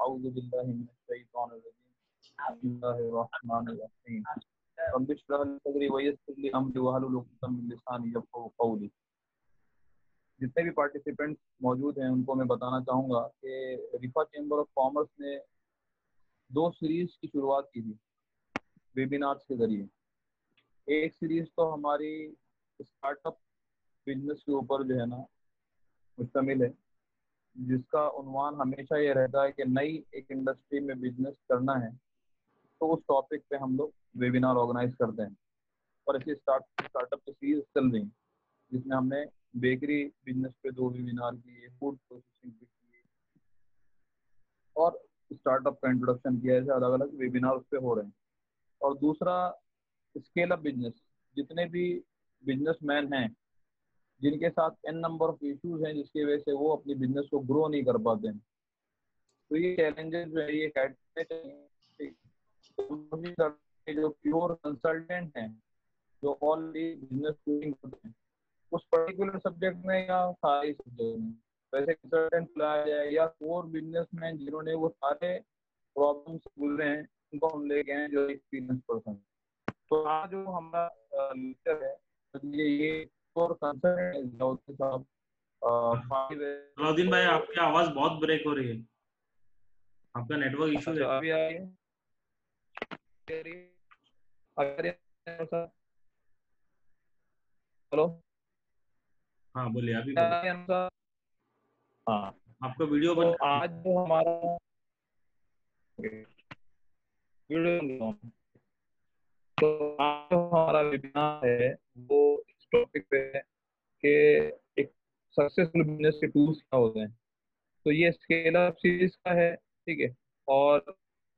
अऊज़ु बिल्लाहि मिनश शैतानिर रजीम बिस्मिल्लाहिर रहमानिर रहीम रब्बि इश्रह ली सदरी व यस्सिर ली अमरी वहलुल उक़दतम मिन लिसानी यफ़क़हू क़ौली। जितने भी पार्टिसिपेंट्स मौजूद हैं उनको मैं बताना चाहूँगा कि रिफा चैम्बर ऑफ कॉमर्स ने 2 सीरीज़ की शुरुआत की थी वेबिनार्स के ज़रिए। एक सीरीज़ तो हमारी स्टार्टअप बिजनेस के ऊपर जो है ना मुश्तमिल है, जिसका उन्वान हमेशा ये रहता है कि नई एक इंडस्ट्री में बिजनेस करना है तो उस टॉपिक पे हम लोग वेबिनार ऑर्गेनाइज करते हैं। और ऐसी स्टार्टअप की सीरीज चल रही जिसमें हमने बेकरी बिजनेस पे 2 वेबिनार किए, फूड प्रोसेसिंग पे किए और स्टार्टअप का इंट्रोडक्शन किया। ऐसे अलग अलग वेबिनार उस पर हो रहे हैं। और दूसरा स्केल अप बिजनेस, जितने भी बिजनेसमैन हैं जिनके साथ एन नंबर ऑफ इश्यूज हैं जिसकी वजह से वो अपनी बिजनेस को ग्रो नहीं कर पाते हैं, तो ये चैलेंजेस जो है ये काटने चाहिए। जो प्योर कंसल्टेंट हैं जो ऑलरेडी बिजनेस कोडिंग करते हैं उस पर्टिकुलर सब्जेक्ट में या सारे सब्जेक्ट में, वैसे कंसल्टेंट लाया जाए या कोर बिजनेसमैन जिन्होंने वो सारे प्रॉब्लम से गुजरे हैं उनको हम लेके आए जो एक्सपीरियंस पर्सन। तो आज जो हमारा लेक्चर है तो ये कोर कंसल्टेंट साहब सलाउद्दीन भाई, आपकी आवाज बहुत ब्रेक हो रही है, आपका नेटवर्क इशू है। अभी आ रही है? हेलो, हाँ बोलिए, अभी बोलिए। हाँ, आपका वीडियो तो बंद कर आज दीजिए। जो हमारा वीडियो तो आज जो हमारा वेबिनार है वो इस टॉपिक पे है कि एक सक्सेसफुल बिजनेस के टूल्स क्या होते हैं। तो ये स्केल अप सीरीज का है, ठीक है। और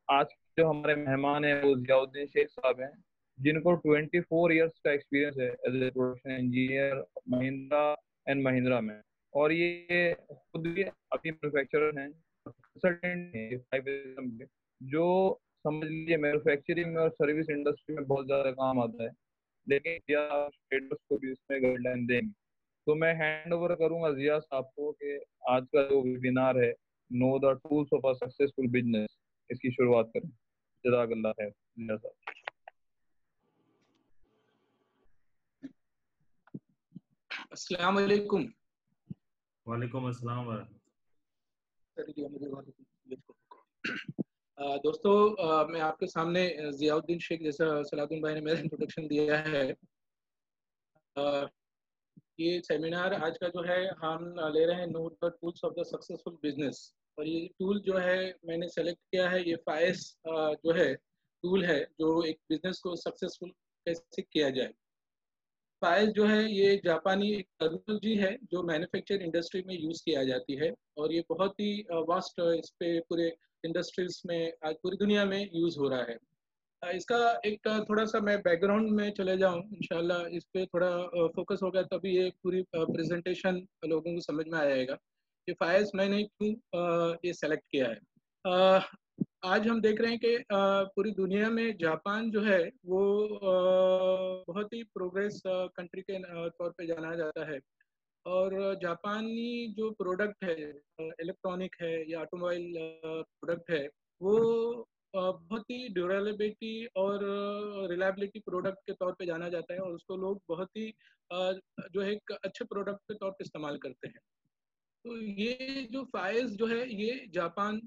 आज जो हमारे मेहमान हैं वो जियाउद्दीन शेख साहब हैं, जिनको 24 इयर्स का एक्सपीरियंस है as a production engineer Mahindra and Mahindra में। और ये खुद भी अभी मैन्युफैक्चरर हैं, कंसल्टेंट हैं, जो समझ लीजिए मैन्युफैक्चरिंग में और सर्विस इंडस्ट्री में बहुत ज़्यादा काम आता है, लेकिन जिया ट्रेडर्स को भी इसमें गाइडलाइन देंगे। तो मैं हैंड ओवर करूंगा जिया साहब को कि आज का जो वेबिनार है know the tools of a successful business, इसकी शुरुआत करें। जज़ाकल्लाह खैर जिया साहब। अस्सलाम वालेकुम। वालेकुम अस्सलाम दोस्तों, मैं आपके सामने जियाउद्दीन शेख, जैसा सलाउद्दीन भाई ने मेरा इंट्रोडक्शन दिया है, ये सेमिनार आज का जो है हम ले रहे हैं know the tools of the successful business. और ये टूल जो है मैंने सेलेक्ट किया है, ये फाइस जो है टूल है जो एक बिजनेस को सक्सेसफुल कैसे किया जाए। फाइल जो है ये जापानी एक टेक्नोलॉजी है जो मैन्युफैक्चर इंडस्ट्री में यूज़ किया जाती है और ये बहुत ही वास्ट इस पे पूरे इंडस्ट्रीज में आज पूरी दुनिया में यूज़ हो रहा है। इसका एक थोड़ा सा मैं बैकग्राउंड में चले जाऊं, इंशाल्लाह इस पे थोड़ा फोकस होगा तभी ये पूरी प्रेजेंटेशन लोगों को समझ में आएगा कि फाइल्स मैंने क्यों ये सेलेक्ट किया है। आज हम देख रहे हैं कि पूरी दुनिया में जापान जो है वो बहुत ही प्रोग्रेस कंट्री के तौर पे जाना जाता है। और जापानी जो प्रोडक्ट है, इलेक्ट्रॉनिक है या ऑटोमोबाइल प्रोडक्ट है, वो बहुत ही ड्यूरेबिलिटी और रिलायबिलिटी प्रोडक्ट के तौर पे जाना जाता है और उसको लोग बहुत ही जो है एक अच्छे प्रोडक्ट के तौर पे इस्तेमाल करते हैं। तो ये जो फाइल्स जो है ये जापान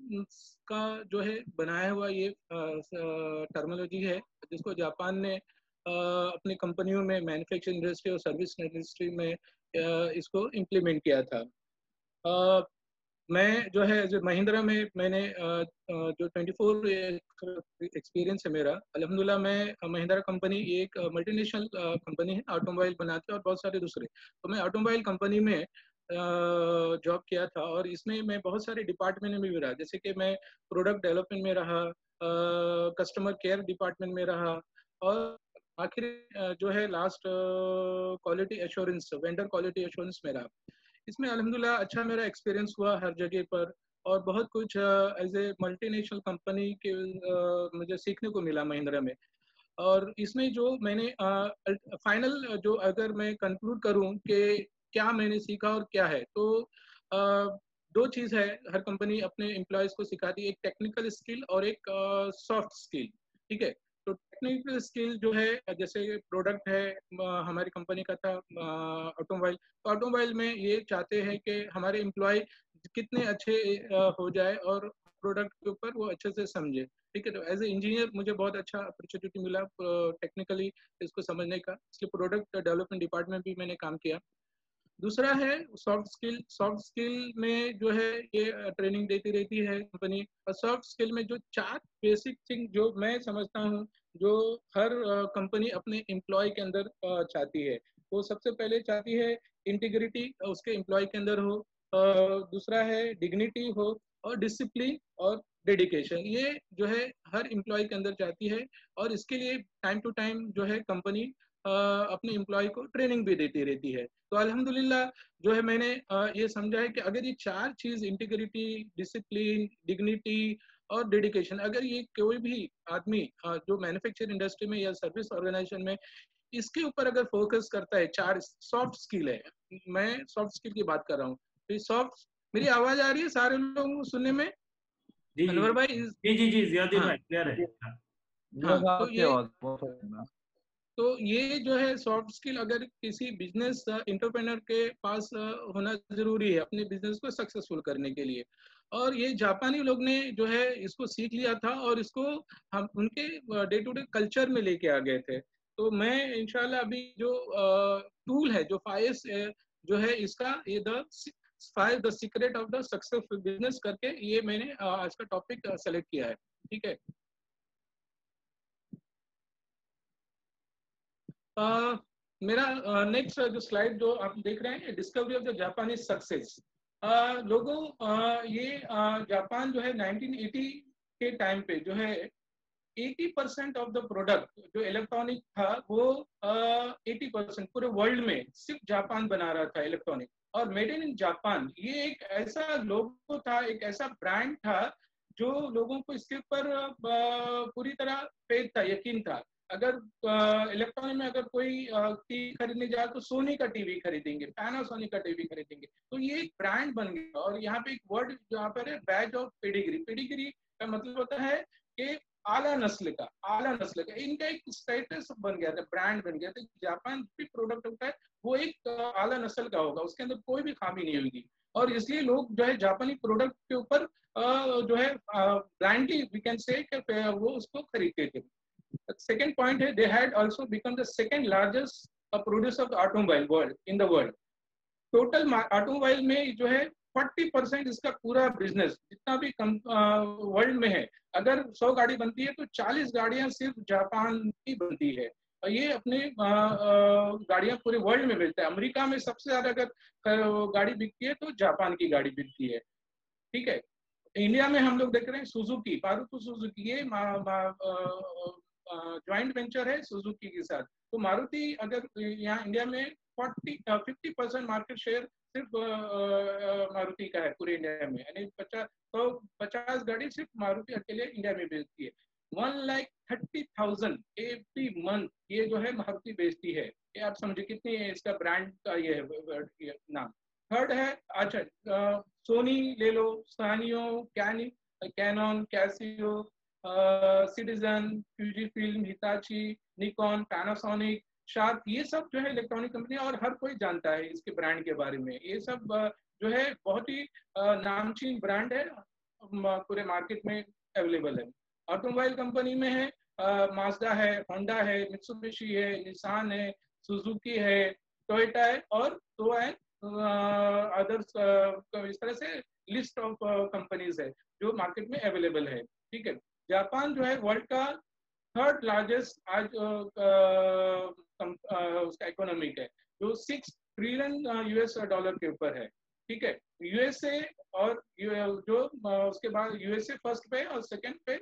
का जो है बनाया हुआ ये टर्मिनोलॉजी है जिसको जापान ने अपनी कंपनियों में मैन्युफैक्चरिंग इंडस्ट्री और सर्विस इंडस्ट्री में इसको इम्प्लीमेंट किया था। मैं जो है जो महिंद्रा में मैंने जो 24 एक्सपीरियंस है मेरा, अल्हम्दुलिल्लाह मैं महिंद्रा कंपनी एक मल्टीनेशनल कंपनी है, ऑटोमोबाइल बनाते हैं और बहुत सारे दूसरे। तो मैं ऑटोमोबाइल कंपनी में जॉब किया था और इसमें मैं बहुत सारे डिपार्टमेंट में भी रहा, जैसे कि मैं प्रोडक्ट डेवलपमेंट में रहा, कस्टमर केयर डिपार्टमेंट में रहा और आखिर जो है last quality assurance, vendor quality assurance में रहा। इसमें अल्हम्दुलिल्लाह अच्छा मेरा एक्सपीरियंस हुआ हर जगह पर और बहुत कुछ एज ए मल्टीनेशनल कंपनी के मुझे सीखने को मिला महिंद्रा में। और इसमें जो मैंने फाइनल जो अगर मैं कंक्लूड करूं कि क्या मैंने सीखा और क्या है, तो दो चीज़ है, हर कंपनी अपने एम्प्लॉयज़ को सिखाती है, एक टेक्निकल स्किल और एक सॉफ्ट स्किल, ठीक है। तो टेक्निकल स्किल जो है, जैसे प्रोडक्ट है, हमारी कंपनी का था ऑटोमोबाइल, तो ऑटोमोबाइल में ये चाहते हैं कि हमारे एम्प्लॉय कितने अच्छे हो जाए और प्रोडक्ट के ऊपर वो अच्छे से समझे, ठीक है। तो एज ए इंजीनियर मुझे बहुत अच्छा अपॉर्चुनिटी मिला टेक्निकली इसको समझने का, इसलिए प्रोडक्ट डेवलपमेंट डिपार्टमेंट भी मैंने काम किया। दूसरा है सॉफ्ट स्किल। सॉफ्ट स्किल में जो है ये ट्रेनिंग देती रहती है कंपनी, और सॉफ्ट स्किल में जो 4 बेसिक थिंग जो मैं समझता हूँ जो हर कंपनी अपने एम्प्लॉय के अंदर चाहती है, वो सबसे पहले चाहती है इंटीग्रिटी उसके एम्प्लॉय के अंदर हो, दूसरा है डिग्निटी हो, और डिसिप्लिन और डेडिकेशन, ये जो है हर एम्प्लॉय के अंदर चाहती है। और इसके लिए टाइम टू टाइम जो है कंपनी अपने एम्प्लॉय को ट्रेनिंग भी देती रहती है। तो अल्हम्दुलिल्लाह जो है मैंने ये समझा है कि अगर ये 4 चीज़ इंटीग्रिटी, डिसिप्लिन, डिग्निटी और डेडिकेशन, अगर ये कोई भी आदमी जो मैन्युफैक्चरिंग इंडस्ट्री में या सर्विस ऑर्गेनाइजेशन में इसके ऊपर अगर फोकस करता है, 4 सॉफ्ट स्किल है, मैं सॉफ्ट स्किल की बात कर रहा हूँ, तो सॉफ्ट, मेरी आवाज आ रही है सारे लोगों को सुनने में? जी जी अनवर भाई जी जी जी जियादीन हाँ भाई क्लियर है। हाँ, ये तो आपकी ये आवाज बहुत है। तो ये जो है सॉफ्ट स्किल अगर किसी बिजनेस एंटरप्रेन्योर के पास होना जरूरी है अपने बिजनेस को सक्सेसफुल करने के लिए। और ये जापानी लोग ने जो है इसको सीख लिया था और इसको हम उनके डे टू डे कल्चर में लेके आ गए थे। तो मैं इंशाल्लाह अभी जो टूल है जो फाइस जो है इसका ये the secret of the successful business करके ये मैंने आज का टॉपिक सेलेक्ट किया है, ठीक है। मेरा नेक्स्ट जो स्लाइड जो आप देख रहे हैं, discovery of the Japanese success. लोगों ये जापान जो है 1980 के टाइम पे जो है 80% ऑफ द प्रोडक्ट जो इलेक्ट्रॉनिक था वो 80% पूरे वर्ल्ड में सिर्फ जापान बना रहा था इलेक्ट्रॉनिक, और मेड इन जापान ये एक ऐसा लोगो था, एक ऐसा ब्रांड था जो लोगों को इसके ऊपर पूरी तरह फेथ था, यकीन था। अगर इलेक्ट्रॉनिक में अगर कोई टीवी खरीदने जाए तो सोनी का टीवी खरीदेंगे, पैनासोनिक का टीवी खरीदेंगे, तो ये एक ब्रांड बन गया। और यहाँ पे एक वर्ड जहाँ पर है बैज ऑफ पेडिग्री। पेडिग्री का मतलब होता है कि आला नस्ल का, आला नस्ल का, इनका एक स्टेटस बन गया था, ब्रांड बन गया था। जापान भी प्रोडक्ट होता है वो एक आला नस्ल का होगा, उसके अंदर कोई भी खामी नहीं होगी, और इसलिए लोग जो है जापानी प्रोडक्ट के ऊपर जो है ब्लाइंडली वी कैन से वो उसको खरीदते थे। सेकेंड पॉइंट है, they had also become the second largest producer of automobile world in the world. Total automobile में जो है 40% इसका पूरा बिजनेस जितना भी वर्ल्ड में है, अगर 100 गाड़ी बनती है तो 40 गाड़ियां सिर्फ जापान की बनती है। और ये अपने गाड़ियां पूरे वर्ल्ड में बेचता है। अमेरिका में सबसे ज्यादा अगर गाड़ी बिकती है तो जापान की गाड़ी बिकती है, ठीक है। इंडिया में हम लोग देख रहे हैं सुजुकी, मारुति सुजुकी, ये ज्वाइंट वेंचर है सुजुकी के साथ। तो मारुति अगर यहाँ इंडिया में 50% मार्केट शेयर सिर्फ मारुति का है पूरे इंडिया में, यानी 50 गाड़ी सिर्फ मारुति अकेले इंडिया में बेचती है। 1,30,000 एवरी मंथ ये जो है मारुति बेचती है। ये आप समझे कितनी है इसका ब्रांड का ये है नाम। थर्ड है, अच्छा सोनी ले लो, Sanyo, Canon, Casio, Citizen, Fujifilm, Hitachi, Nikon, Panasonic, Sharp, ये सब जो है इलेक्ट्रॉनिक कंपनी, और हर कोई जानता है इसके ब्रांड के बारे में। ये सब जो है बहुत ही नामचीन ब्रांड है, पूरे मार्केट में अवेलेबल है। ऑटोमोबाइल कंपनी में है माजदा है, होंडा है, मित्सुबिशी है, निसान है, सुजुकी है, टोयोटा है, और तो है अदर्स, इस तरह से लिस्ट ऑफ कंपनीज है जो मार्केट में अवेलेबल है, ठीक है। जापान जो है वर्ल्ड का थर्ड लार्जेस्ट आज उसका इकोनॉमिक है, जो 6 ट्रिलियन यूएस डॉलर के ऊपर है, ठीक है। यूएसए और जो उसके बाद यूएसए फर्स्ट पे और सेकंड पे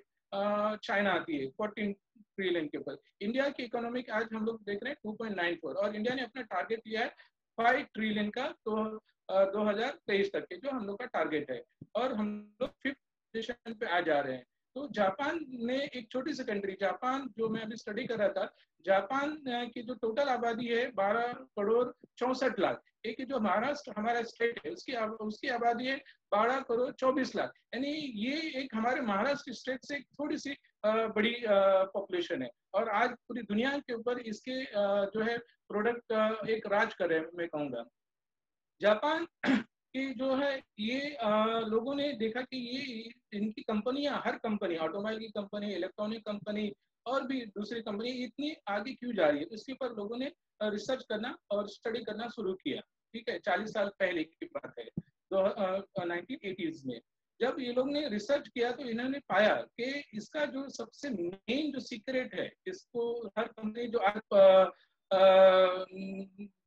चाइना आती है 14 ट्रिलियन के ऊपर। इंडिया की इकोनॉमिक आज हम लोग देख रहे हैं 2.94, और इंडिया ने अपना टारगेट लिया है 5 ट्रिलियन का, तो 2023 तक के जो हम लोग का टारगेट है, और हम लोग 5th पोजीशन पे आ जा रहे हैं। तो जापान ने एक छोटी सी कंट्री, जापान जो मैं अभी स्टडी कर रहा था, जापान की जो टोटल आबादी है 12 करोड़ 64 लाख। एक जो महाराष्ट्र हमारा स्टेट है उसकी आबादी है 12 करोड़ 24 लाख। यानी ये एक हमारे महाराष्ट्र स्टेट से थोड़ी सी बड़ी पॉपुलेशन है, और आज पूरी दुनिया के ऊपर इसके जो है प्रोडक्ट एक राज कर रहे हैं मैं कहूँगा। जापान की जो है ये लोगों ने देखा कि ये इनकी कंपनियां, हर कंपनी, ऑटोमोबाइल की कंपनी, इलेक्ट्रॉनिक कंपनी और भी दूसरी कंपनी इतनी आगे क्यों जा रही है, इसके ऊपर लोगों ने रिसर्च करना और स्टडी करना शुरू किया। ठीक है, 40 साल पहले की बात है, 1980s में जब ये लोग ने रिसर्च किया तो इन्होंने पाया कि इसका जो सबसे मेन जो सीक्रेट है, इसको हर कंपनी जो आज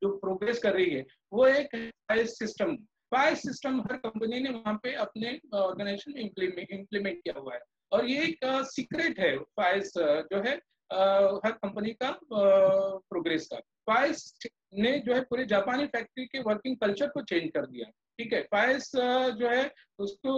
जो प्रोग्रेस कर रही है वो एक फाइस सिस्टम। फाइस सिस्टम हर कंपनी ने वहां पे अपने ऑर्गेनाइजेशन में इम्प्लीमेंट किया हुआ है, और ये एक सीक्रेट है फाइस जो है हर कंपनी का प्रोग्रेस का। फाइस ने जो है पूरे जापानी फैक्ट्री के वर्किंग कल्चर को चेंज कर दिया। ठीक है, फाइस जो है उसको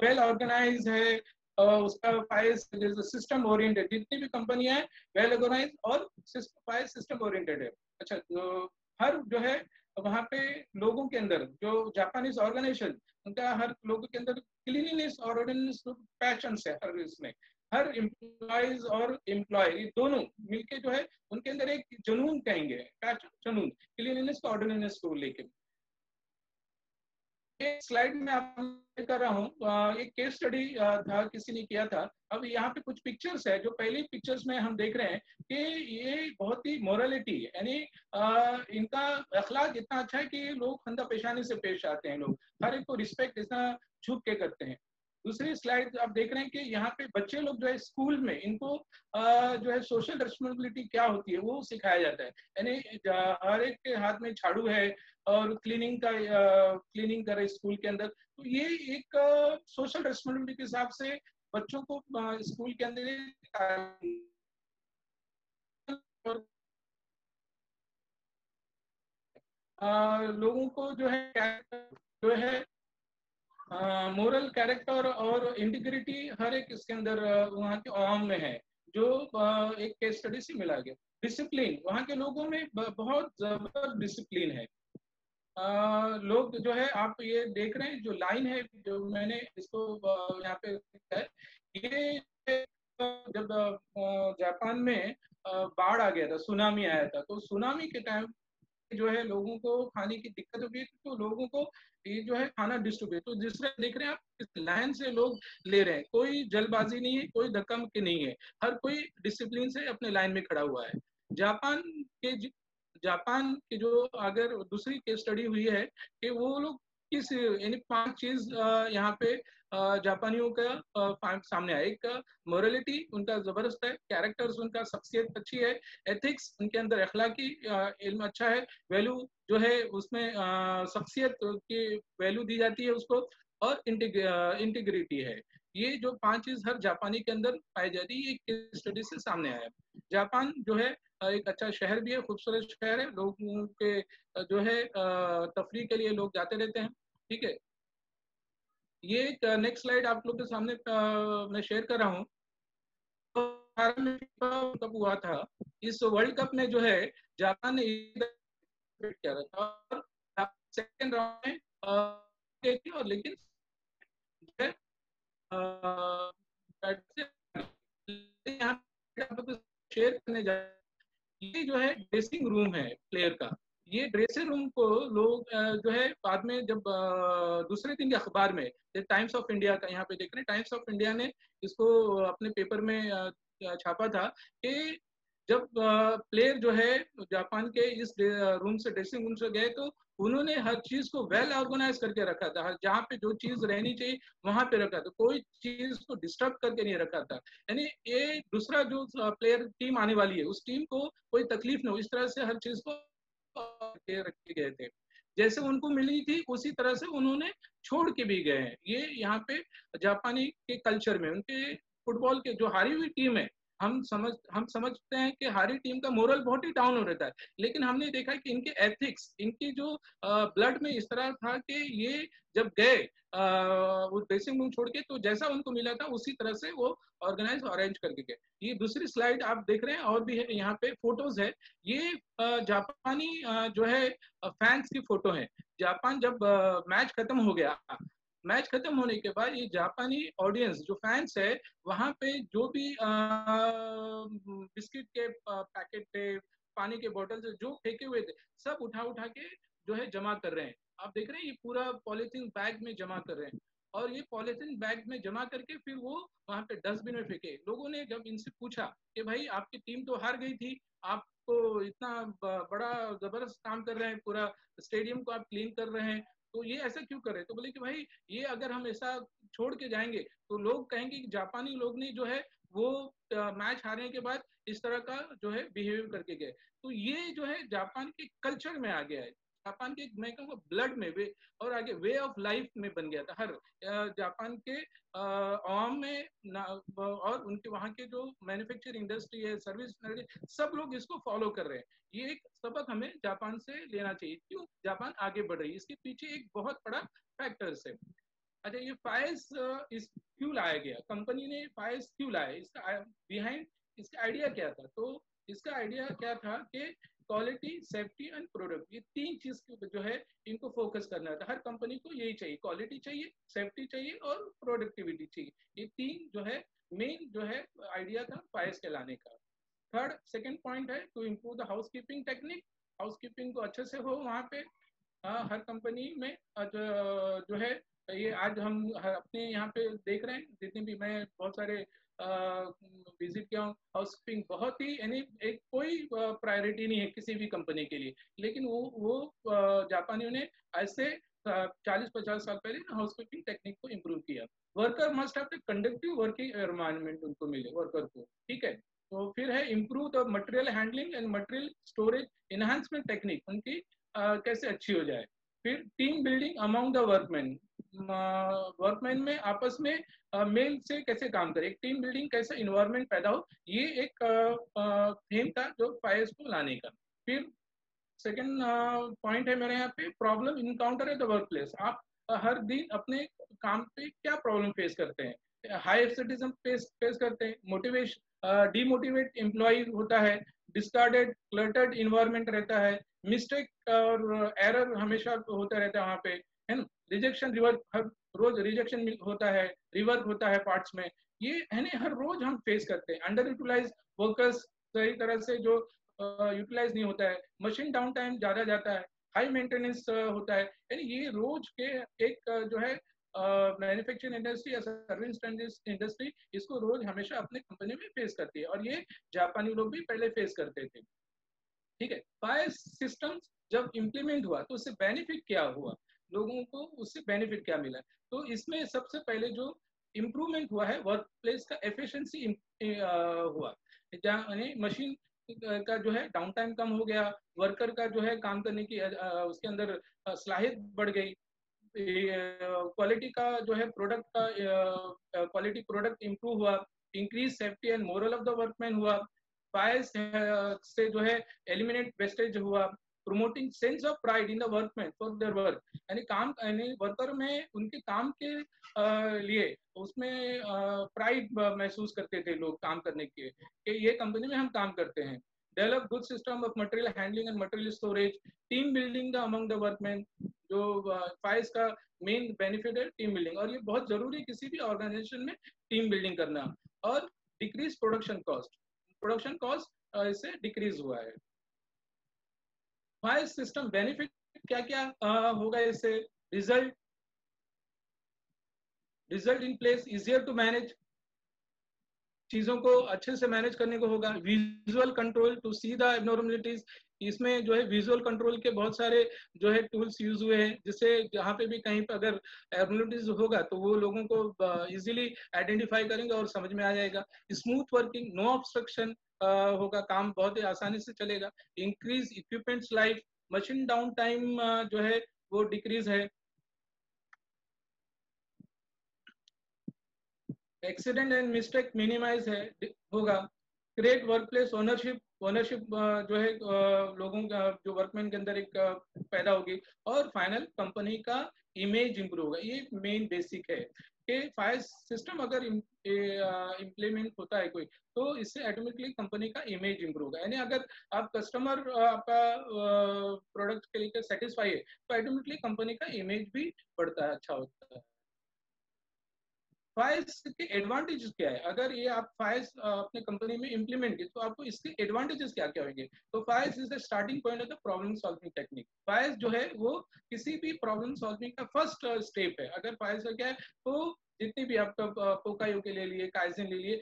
वेल ऑर्गेनाइज है, उसका फाइस सिस्टम ओरिएंटेड, जितनी भी कंपनियां हैं वेल ऑर्गेनाइज और फाइस सिस्टम ओरिएंटेड है। अच्छा, तो हर जो है वहाँ पे लोगों के अंदर जो जापानीज ऑर्गेनाइजेशन, उनका हर लोगों के अंदर क्लीनिनेस और ऑर्गेनाइज पैशन है। हर इसमें हर एम्प्लॉयज और एम्प्लॉय ये दोनों मिलके जो है उनके अंदर एक जुनून कहेंगे, पैशन, जुनून, क्लीनिनेस और ऑर्गेनाइज को लेके। एक स्लाइड में आप कर रहा हूँ, एक केस स्टडी था, किसी ने किया था। अब यहाँ पे कुछ पिक्चर्स है, जो पहली पिक्चर्स में हम देख रहे हैं कि ये बहुत ही मोरालिटी, यानी इनका अखलाक इतना अच्छा है कि लोग खंदा पेशानी से पेश आते हैं, लोग हर एक को रिस्पेक्ट इतना झुक के करते हैं। दूसरी स्लाइड आप देख रहे हैं कि यहाँ पे बच्चे लोग जो है स्कूल में इनको जो है सोशल रिस्पॉन्सिबिलिटी क्या होती है वो सिखाया जाता है। यानी हर एक के हाथ में झाड़ू है और क्लीनिंग कर रहे स्कूल के अंदर। तो ये एक सोशल रिस्पॉन्सिबिलिटी के हिसाब से बच्चों को स्कूल के अंदर लोगों को जो है मोरल कैरेक्टर और इंटीग्रिटी हर एक इसके अंदर वहाँ के आवाम में है, जो एक केस स्टडी से मिला गया। डिसिप्लिन, वहाँ के लोगों में बहुत जबरदस्त डिसिप्लिन है। लोग जो है, आप ये देख रहे हैं जो लाइन है, जो मैंने इसको यहाँ पे है, ये जब जापान में बाढ़ आ गया था, सुनामी आया था, तो सुनामी के टाइम जो है लोगों को खाने की दिक्कत हो गई, तो लोगों को ये जो है खाना डिस्ट्रीब्यूट, तो जिस तरह देख रहे हैं आप, इस लाइन से लोग ले रहे हैं, कोई जल्दबाजी नहीं है, कोई धक्का मुक्की नहीं है, हर कोई डिसिप्लिन से अपने लाइन में खड़ा हुआ है। जापान जापान की जो अगर दूसरी केस स्टडी हुई है कि वो लोग किस, यानी 5 चीज यहाँ पे जापानियों का सामने आया। एक मोरालिटी उनका जबरदस्त है, कैरेक्टर्स उनका, शख्सियत अच्छी है, एथिक्स उनके अंदर, अखलाकी इल्म अच्छा है, वैल्यू जो है उसमें शख्सियत की वैल्यू दी जाती है उसको, और इंटीग्रिटी है। ये जो 5 चीज हर जापानी के अंदर पाई जाती है, ये केस स्टडी से सामने आया। जापान जो है एक अच्छा शहर भी है, खूबसूरत शहर है, लोगों के जो है तफरीह के लिए लोग जाते रहते हैं। ठीक है, ये एक नेक्स्ट स्लाइड आप लोग के सामने मैं शेयर कर रहा हूँ। कप हुआ था, इस वर्ल्ड कप में जो है जापान ने किया था, और सेकेंड राउंड में और लेकिन शेयर करने जा, ये जो है ड्रेसिंग रूम है प्लेयर का। ये ड्रेसिंग रूम को लोग जो है बाद में जब दूसरे दिन के अखबार में, टाइम्स ऑफ इंडिया का यहाँ पे देख रहे हैं, टाइम्स ऑफ इंडिया ने इसको अपने पेपर में छापा था कि जब प्लेयर जो है जापान के इस रूम से, ड्रेसिंग रूम से गए, तो उन्होंने हर चीज को वेल ऑर्गेनाइज करके रखा था, हर जहाँ पे जो चीज रहनी चाहिए वहां पे रखा था, कोई चीज को डिस्टर्ब करके नहीं रखा था। यानी ये दूसरा जो प्लेयर टीम आने वाली है उस टीम को कोई तकलीफ न हो, इस तरह से हर चीज को रखे गए थे, जैसे उनको मिली थी उसी तरह से उन्होंने छोड़ के भी गए हैं। ये यहाँ पे जापानी के कल्चर में, उनके फुटबॉल के जो हारी हुई टीम है हम समझते हैं कि हमारी टीम का मोरल बहुत ही डाउन हो रहता है, लेकिन हमने देखा कि इनके एथिक्स, इनकी जो ब्लड में इस तरह था कि ये जब गए वो ड्रेसिंग रूम छोड़ के, तो जैसा उनको मिला था उसी तरह से वो ऑर्गेनाइज अरेंज करके गए। ये दूसरी स्लाइड आप देख रहे हैं, और भी है यहाँ पे फोटोज है। ये जापानी जो है फैंस की फोटो है। जापान जब मैच खत्म हो गया, मैच खत्म होने के बाद ये जापानी ऑडियंस जो फैंस है, वहां पे जो भी बिस्किट के पैकेट थे, पानी के बोतल से जो फेंके हुए थे, सब उठा उठा के जो है जमा कर रहे हैं। आप देख रहे हैं, ये पूरा पॉलिथीन बैग में जमा कर रहे हैं, और ये पॉलिथीन बैग में जमा करके फिर वो वहां पे डस्टबिन में फेंके। लोगों ने जब इनसे पूछा कि भाई आपकी टीम तो हार गई थी, आप तो इतना बड़ा जबरदस्त काम कर रहे हैं, पूरा स्टेडियम को आप क्लीन कर रहे हैं, तो ये ऐसा क्यों कर रहे हैं? तो बोले कि भाई ये अगर हम ऐसा छोड़ के जाएंगे तो लोग कहेंगे कि जापानी लोग ने जो है वो मैच हारने के बाद इस तरह का जो है बिहेवियर करके गए। तो ये जो है जापान के कल्चर में आ गया है, जापान के मैं कहूँगा ब्लड में, वे और आगे वे ऑफ लाइफ में बन गया था। हर जापान के आवाम में और उनके वहाँ के जो मैन्युफैक्चरिंग इंडस्ट्री है, सर्विस, सब लोग इसको फॉलो कर रहे हैं। ये एक सबक हमें जापान से लेना चाहिए, क्यों जापान आगे बढ़ रही है, इसके पीछे एक बहुत बड़ा फैक्टर्स है। अच्छा, ये फायर्स इस क्यों लाया गया, कंपनी ने फायर्स क्यों लाया, इसका बिहाइंड इसका आइडिया क्या था? तो इसका आइडिया क्या था कि क्वालिटी, सेफ्टी एंड प्रोडक्ट, ये तीन चीज जो है इनको फोकस करना था। हर कंपनी को यही चाहिए, क्वालिटी चाहिए, सेफ्टी चाहिए और प्रोडक्टिविटी चाहिए। ये तीन जो है मेन जो है आइडिया था फायर्स के लाने का। थर्ड सेकंड पॉइंट है to improve the housekeeping technique, housekeeping को अच्छे से हो वहाँ पे। हर कंपनी में जो है ये आज हम अपने यहाँ पे देख रहे हैं, जितने भी मैं बहुत सारे विजिट किया हूँ, हाउसकीपिंग बहुत ही यानी एक कोई प्रायोरिटी नहीं है किसी भी कंपनी के लिए, लेकिन वो जापानियों ने ऐसे 40-50 साल पहले हाउसकीपिंग टेक्निक को इम्प्रूव किया। Worker must have conductive working environment उनको मिले वर्कर को, ठीक है। तो फिर है improve the material handling and material storage enhancement technique, उनकी कैसे अच्छी हो जाए। फिर team building among the workman, workman में आपस में मेल से कैसे काम करे, एक टीम बिल्डिंग कैसे इन्वायरमेंट पैदा हो, ये एक थीम था जो फायर्स को लाने का। फिर सेकंड पॉइंट है मेरे यहाँ पे, problem encounter at the work place. आप हर दिन अपने काम पे क्या प्रॉब्लम फेस करते हैं? हाई एब्सेंटिज्म फेस करते हैं, मोटिवेशन डीमोटिवेट एम्प्लॉय होता है, डिस्कार्डेड क्लटर्ड इन्वायरमेंट रहता है, मिस्टेक और एरर हमेशा होता रहता है वहाँ पे, है ना। रिजेक्शन रिवर्क, हर रोज रिजेक्शन होता है, रिवर्क होता है पार्ट्स में, ये है ना हर रोज हम फेस करते हैं। अंडर यूटिलाइज वर्कर्स सही तरह से जो यूटिलाइज नहीं होता है, मशीन डाउन टाइम ज्यादा जाता है, हाई मेंटेनेंस होता है, यानी ये रोज के एक जो है मैन्युफैक्चरिंग इंडस्ट्री या सर्विस इंडस्ट्री इसको रोज हमेशा अपने कंपनी में फेस करती है, और ये जापानी लोग भी पहले फेस करते थे, ठीक है। फायर सिस्टम जब इम्प्लीमेंट हुआ तो उससे बेनिफिट क्या हुआ, लोगों को उससे बेनिफिट क्या मिला? तो इसमें सबसे पहले जो इम्प्रूवमेंट हुआ है वर्क प्लेस का एफिशिएंसी हुआ, जहाँ मशीन का जो है डाउन टाइम कम हो गया, वर्कर का जो है काम करने की उसके अंदर सलाहियत बढ़ गई, क्वालिटी का जो है प्रोडक्ट का क्वालिटी प्रोडक्ट इंप्रूव हुआ, increase safety and moral of the workman हुआ, फायर से जो है एलिमिनेट वेस्टेज हुआ, promoting sense of pride in the workman for their work, यानी काम यानी वर्कर में उनके काम के लिए उसमें प्राइड महसूस करते थे लोग काम करने के, कि ये कंपनी में हम काम करते हैं। Develop good system of material handling and material storage, team building the among the workman, जो फाइज का मेन बेनिफिट है टीम बिल्डिंग, और ये बहुत जरूरी है किसी भी ऑर्गेनाइजेशन में टीम बिल्डिंग करना। और डिक्रीज प्रोडक्शन कॉस्ट इससे डिक्रीज हुआ है। फाइज सिस्टम बेनिफिट क्या क्या होगा इससे? Result in place, easier to manage, चीजों को अच्छे से मैनेज करने को होगा। Visual control to see the abnormalities, इसमें जो है विजुअल कंट्रोल के बहुत सारे जो है टूल्स यूज हुए हैं, जिससे जहाँ पे भी कहीं पे अगर एबनॉर्मलिटीज होगा तो वो लोगों को इजीली आइडेंटिफाई करेंगे और समझ में आ जाएगा। स्मूथ वर्किंग, नो ऑब्स्ट्रक्शन होगा, काम बहुत ही आसानी से चलेगा। Increase equipments life, machine down time जो है वो डिक्रीज है। एक्सीडेंट एंड मिस्टेक मिनिमाइज है होगा, create work place ownership, ownership जो है लोगों का जो वर्कमैन के अंदर एक पैदा होगी, और फाइनल कंपनी का इमेज इंप्रूव होगा। ये मेन बेसिक है कि फायर सिस्टम अगर इम्प्लीमेंट होता है कोई, तो इससे ऑटोमेटिकली कंपनी का इमेज इंप्रूव होगा। यानी अगर आप कस्टमर आपका प्रोडक्ट के लिए सेटिस्फाई है, तो ऑटोमेटिकली कंपनी का इमेज भी बढ़ता है, अच्छा होता है। फाइल्स के एडवांटेजेस क्या है? अगर ये आप फाइल्स अपने कंपनी में इंप्लीमेंट की, तो आपको इसके एडवांटेजेस क्या क्या होंगे? तो files is the starting point of the problem solving technique. Files जो है वो किसी भी प्रॉब्लम सॉल्विंग का फर्स्ट स्टेप है। अगर फाइल्स का क्या है, तो जितनी भी आपका पोकायो के ले लिए, काइजन ले लिए,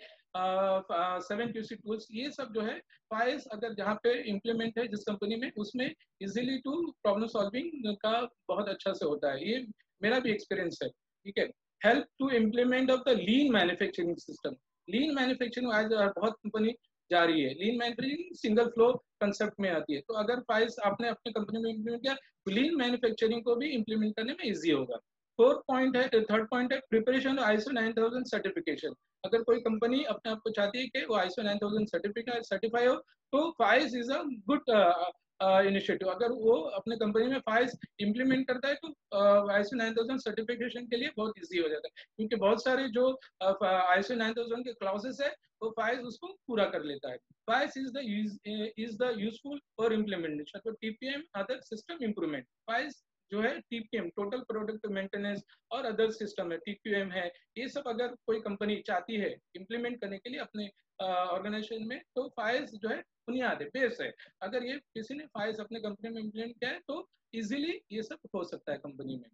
7QC टूल्स, ये सब जो है फाइल्स अगर जहाँ पे इम्प्लीमेंट है जिस कंपनी में, उसमें इजीली टू प्रॉब्लम सॉल्विंग का बहुत अच्छा से होता है। ये मेरा भी एक्सपीरियंस है, ठीक है। Help to implement of the lean manufacturing system. Lean manufacturing आज बहुत कंपनी जा रही है, lean manufacturing single flow concept में आती है। तो अगर फाइल्स आपने अपने कंपनी में इम्प्लीमेंट किया, तो लीन मैन्युफैक्चरिंग को भी इम्प्लीमेंट करने में इजी होगा। फोर्थ पॉइंट है, थर्ड पॉइंट है प्रिपरेशन ISO 9000 सर्टिफिकेशन। अगर कोई कंपनी अपने आप को चाहती है कि वो ISO 9000 सर्टिफाई हो, तो files is a good initiative. अगर वो अपने कंपनी में फाइल्स इंप्लीमेंट करता है, तो ISO 9000 सर्टिफिकेशन के लिए बहुत इजी हो जाता है, क्योंकि बहुत सारे जो ISO 9000 के क्लॉजेस है, वो फाइल्स उसको पूरा कर लेता है। Files is the useful for implementation, तो TPM other system improvement. Files जो है TPM टोटल प्रोडक्ट मेंटेनेंस और अदर सिस्टम है, TQM है, ये सब अगर कोई कंपनी चाहती है इंप्लीमेंट करने के लिए अपने ऑर्गेनाइजेशन में, तो फाइल्स जो है बुनियाद है, बेस है। अगर ये किसी ने फाइल्स अपने कंपनी में इम्प्लीमेंट किया है, तो इजीली ये सब हो सकता है कंपनी में।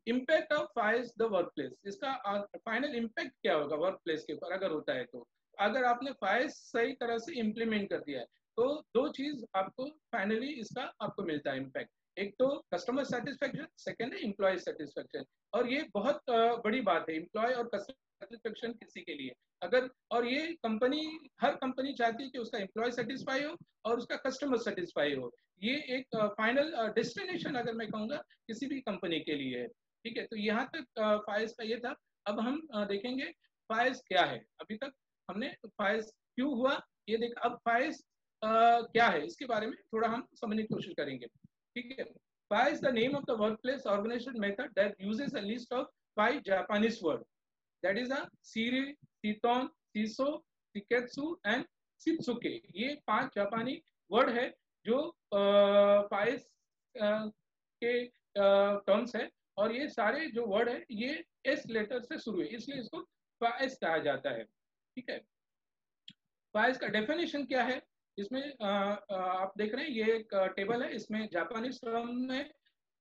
Impact of files the work place, इसका फाइनल इम्पैक्ट क्या होगा वर्क प्लेस के ऊपर अगर होता है तो? अगर आपने फाइल्स सही तरह से इम्प्लीमेंट कर दिया है, तो दो चीज आपको फाइनली इसका आपको मिलता है इम्पैक्ट। एक तो कस्टमर सेटिस्फेक्शन, सेकेंड है एम्प्लॉय सेटिस्फेक्शन। और ये बहुत बड़ी बात है, एम्प्लॉय और कस्टमर सेटिस्फेक्शन किसी के लिए। अगर, और ये कंपनी, हर कंपनी चाहती है कि उसका एम्प्लॉय सेटिस्फाई हो और उसका कस्टमर सेटिस्फाई हो। ये एक फाइनल डेस्टिनेशन अगर मैं कहूँगा किसी भी कंपनी के लिए है, ठीक है। तो यहाँ तक फाइल्स का ये था। अब हम देखेंगे फाइल्स क्या है। अभी तक हमने फाइल्स क्यों हुआ ये देख, अब फाइल्स क्या है इसके बारे में थोड़ा हम समझने की कोशिश करेंगे, ठीक है। Five S the name of the workplace organization method that uses a list of 5 Japanese word, that is a seiri, seiton, seiso, seiketsu and shitsuke. ये 5 जापानी वर्ड है जो फाइल्स के टर्म्स है, और ये सारे जो वर्ड है ये एस लेटर से शुरू है, इसलिए इसको फाइल्स कहा जाता है, ठीक है। फाइल्स का डेफिनेशन क्या है? इसमें आप देख रहे हैं ये एक टेबल है, इसमें जापानीज टर्म में